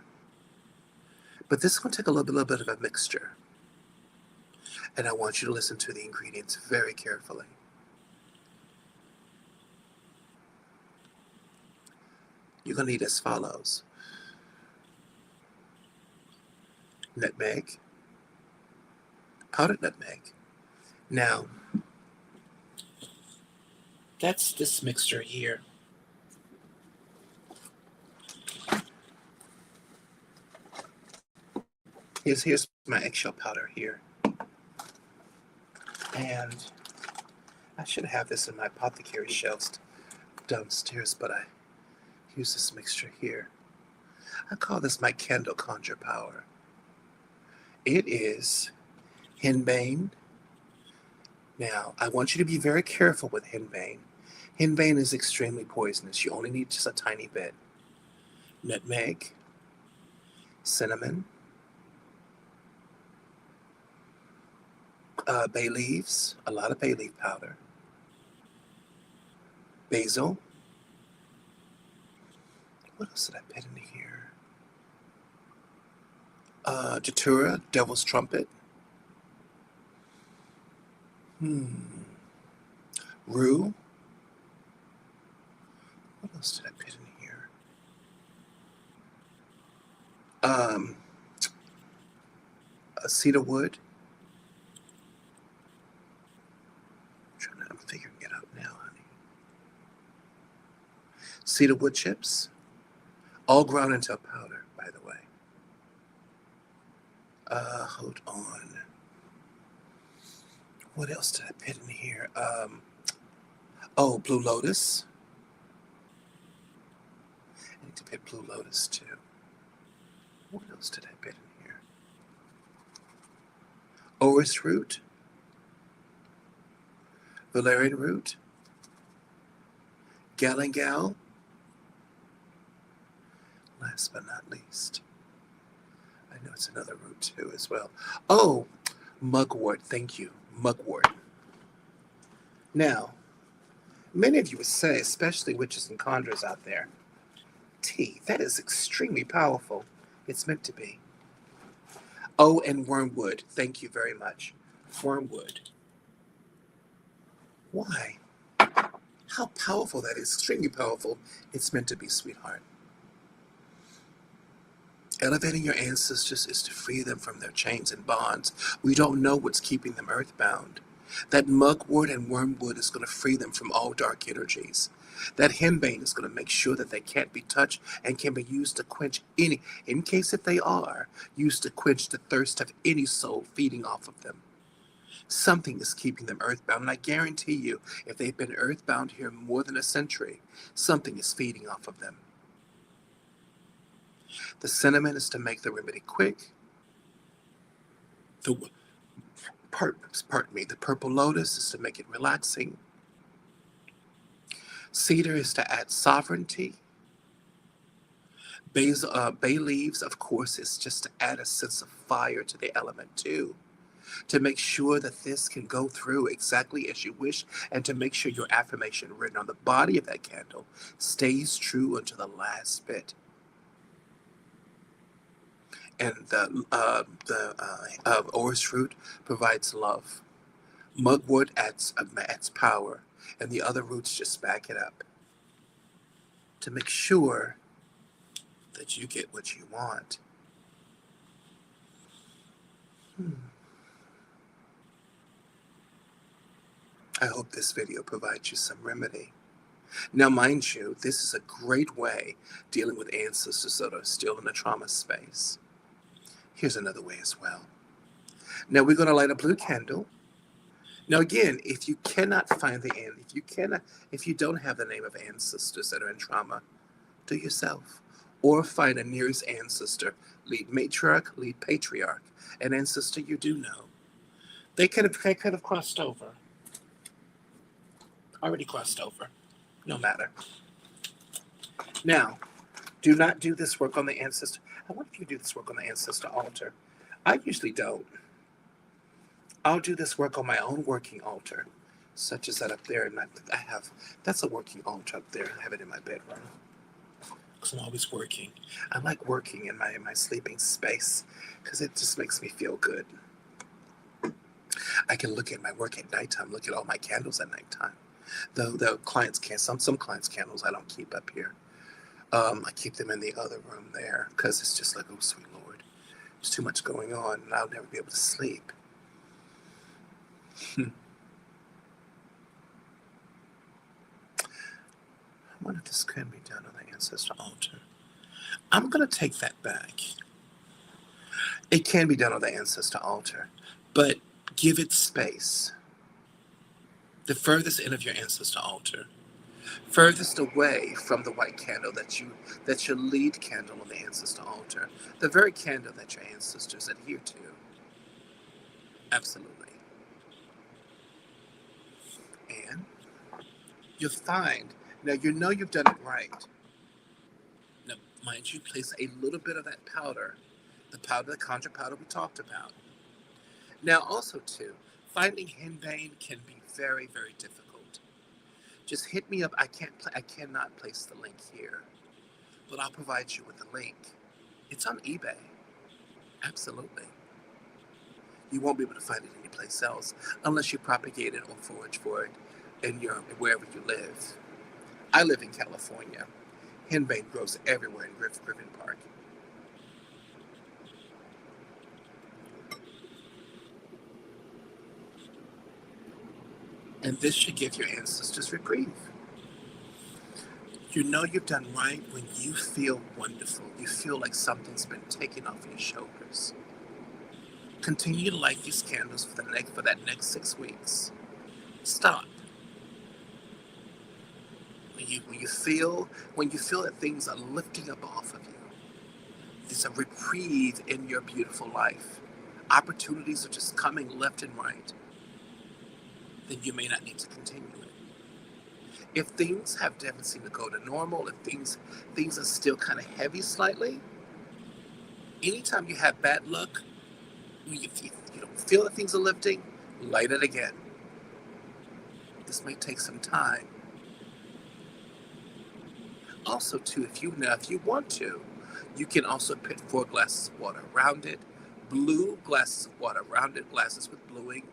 But this is going to take a little bit of a mixture, and I want you to listen to the ingredients very carefully. You're going to need as follows: nutmeg, powdered nutmeg. Now, that's this mixture here. Here's my eggshell powder here. And I should have this in my apothecary shelves downstairs, but I use this mixture here. I call this my candle conjure power. It is henbane. Now, I want you to be very careful with henbane. Henbane is extremely poisonous. You only need just a tiny bit. Nutmeg, cinnamon, bay leaves, a lot of bay leaf powder, basil. What else did I put in here? Datura, devil's trumpet. Rue. What else did I put in here? Cedar wood. I'm figuring it out now, honey. Cedar wood chips, all ground into a powder, by the way. Hold on. What else did I put in here? Blue lotus. I need to put blue lotus too. What else did I put in here? Orris root, valerian root, galangal. Last but not least, I know it's another root too as well. Oh, mugwort. Thank you, mugwort. Now, many of you would say, especially witches and conjurers out there, tea, that is extremely powerful. It's meant to be. Oh, and wormwood. Thank you very much. Wormwood. Why? How powerful that is. Extremely powerful. It's meant to be, sweetheart. Elevating your ancestors is to free them from their chains and bonds. We don't know what's keeping them earthbound. That mugwort and wormwood is going to free them from all dark energies. That henbane is going to make sure that they can't be touched and can be used to quench in case if they are, used to quench the thirst of any soul feeding off of them. Something is keeping them earthbound, and I guarantee you, if they've been earthbound here more than a century, something is feeding off of them. The cinnamon is to make the remedy quick. The purple lotus is to make it relaxing. Cedar is to add sovereignty. Bay leaves, of course, is just to add a sense of fire to the element too, to make sure that this can go through exactly as you wish, and to make sure your affirmation written on the body of that candle stays true until the last bit. And the orris root provides love. Mugwort adds power, and the other roots just back it up to make sure that you get what you want. I hope this video provides you some remedy. Now, mind you, this is a great way dealing with ancestors that are still in the trauma space. Here's another way as well. Now, we're going to light a blue candle. Now, again, if you cannot find if you don't have the name of ancestors that are in trauma, do yourself, or find a nearest ancestor, lead matriarch, lead patriarch, an ancestor you do know. They could have crossed over. Already crossed over. No matter. Now, do not do this work on the ancestor. I wonder if you do this work on the ancestor altar. I usually don't. I'll do this work on my own working altar, such as that up there. That's a working altar up there. I have it in my bedroom. Because I'm always working. I like working in my sleeping space because it just makes me feel good. I can look at my work at nighttime, look at all my candles at nighttime. Though the clients can't, some clients' candles I don't keep up here. I keep them in the other room there because it's just like, oh, sweet Lord, there's too much going on and I'll never be able to sleep. I wonder if this can be done on the ancestor altar. I'm going to take that back. It can be done on the ancestor altar, but give it space. The furthest end of your ancestor altar, furthest away from the white candle that's your lead candle on the ancestor altar, the very candle that your ancestors adhere to. Absolutely. And you'll find, now you know you've done it right. Now, mind you, place a little bit of that powder, the conjure powder we talked about. Now, also, too, finding henbane can be very, very difficult. Just hit me up. I cannot place the link here, but I'll provide you with the link. It's on eBay. Absolutely. You won't be able to find it anyplace else unless you propagate it or forage for it in wherever you live. I live in California. Henbane grows everywhere in Griffin Park. And this should give your ancestors reprieve. You know you've done right when you feel wonderful. You feel like something's been taken off your shoulders. Continue to light these candles for that next 6 weeks. Stop. When you feel that things are lifting up off of you, there's a reprieve in your beautiful life. Opportunities are just coming left and right. Then you may not need to continue it. If things haven't seemed to go to normal, if things are still kind of heavy slightly, anytime you have bad luck, you don't feel that things are lifting, light it again. This may take some time. Also, too, if you want to, you can also put 4 glasses of water around it, blue glasses of water around it, glasses with bluing,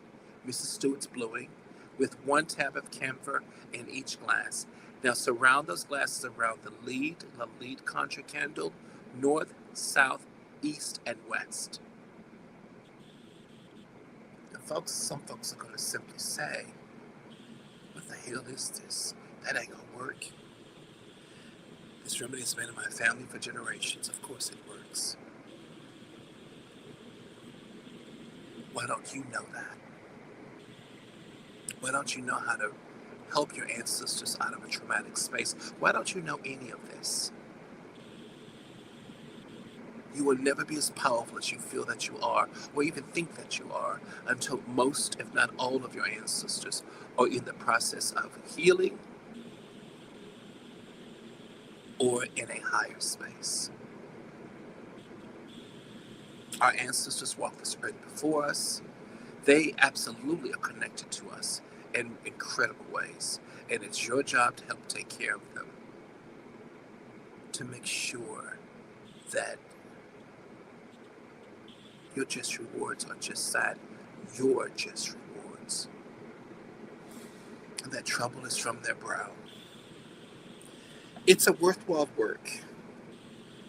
Mrs. Stewart's bluing, with 1 tab of camphor in each glass. Now surround those glasses around the lead conjure candle, north, south, east, and west. And some folks are going to simply say, what the hell is this? That ain't going to work. This remedy has been in my family for generations. Of course it works. Why don't you know that? Why don't you know how to help your ancestors out of a traumatic space? Why don't you know any of this? You will never be as powerful as you feel that you are, or even think that you are, until most, if not all, of your ancestors are in the process of healing or in a higher space. Our ancestors walked this earth before us. They absolutely are connected to us in incredible ways. And it's your job to help take care of them, to make sure that your just rewards are just that, your just rewards. And that trouble is from their brow. It's a worthwhile work.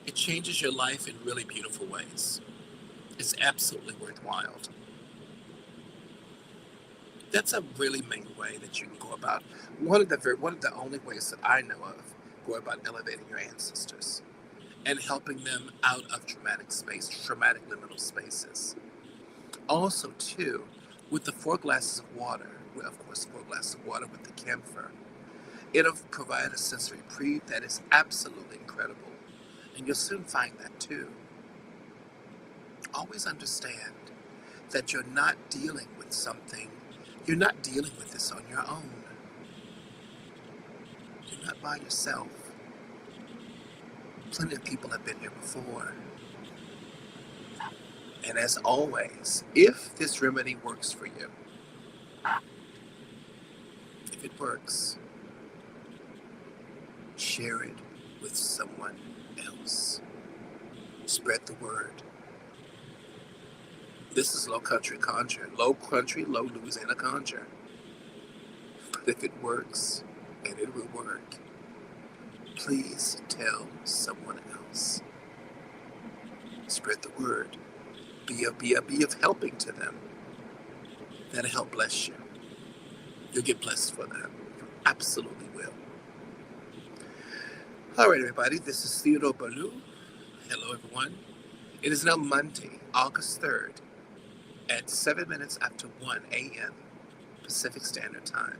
It changes your life in really beautiful ways. It's absolutely worthwhile. That's a really main way that you can go about. One of the only ways that I know of go about elevating your ancestors and helping them out of traumatic liminal spaces. Also, too, with the 4 glasses of water, well, of course, 4 glasses of water with the camphor, it'll provide a sensory reprieve that is absolutely incredible. And you'll soon find that, too. Always understand that you're not dealing with something, you're not dealing with this on your own. You're not by yourself. Plenty of people have been here before. And as always, if this remedy works for you, if it works, share it with someone else. Spread the word. This is low country conjure. Low Louisiana conjure. But if it works, and it will work, please tell someone else. Spread the word. Be of helping to them. That'll help bless you. You'll get blessed for that. You absolutely will. All right, everybody. This is Theodore Ballou. Hello, everyone. It is now Monday, August 3rd, at 7 minutes after 1 a.m. Pacific Standard Time.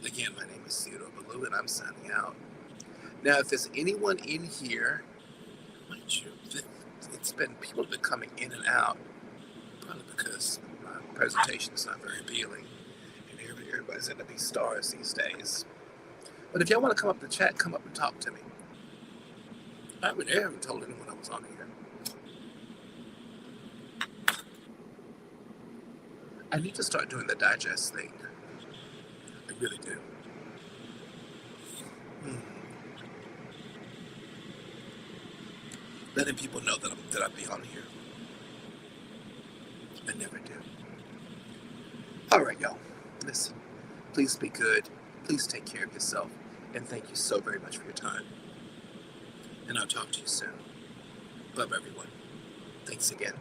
Again, my name is Theodore Ballou, and I'm signing out. Now, if there's anyone in here, mind you, people have been coming in and out, probably because my presentation is not very appealing, and everybody's into these stars these days. But if y'all want to come up to chat, come up and talk to me. I haven't told anyone I was on here. I need to start doing the digest thing. I really do. Letting people know that I'll be on here. I never do. All right, y'all. Listen, please be good. Please take care of yourself. And thank you so very much for your time. And I'll talk to you soon. Love everyone. Thanks again.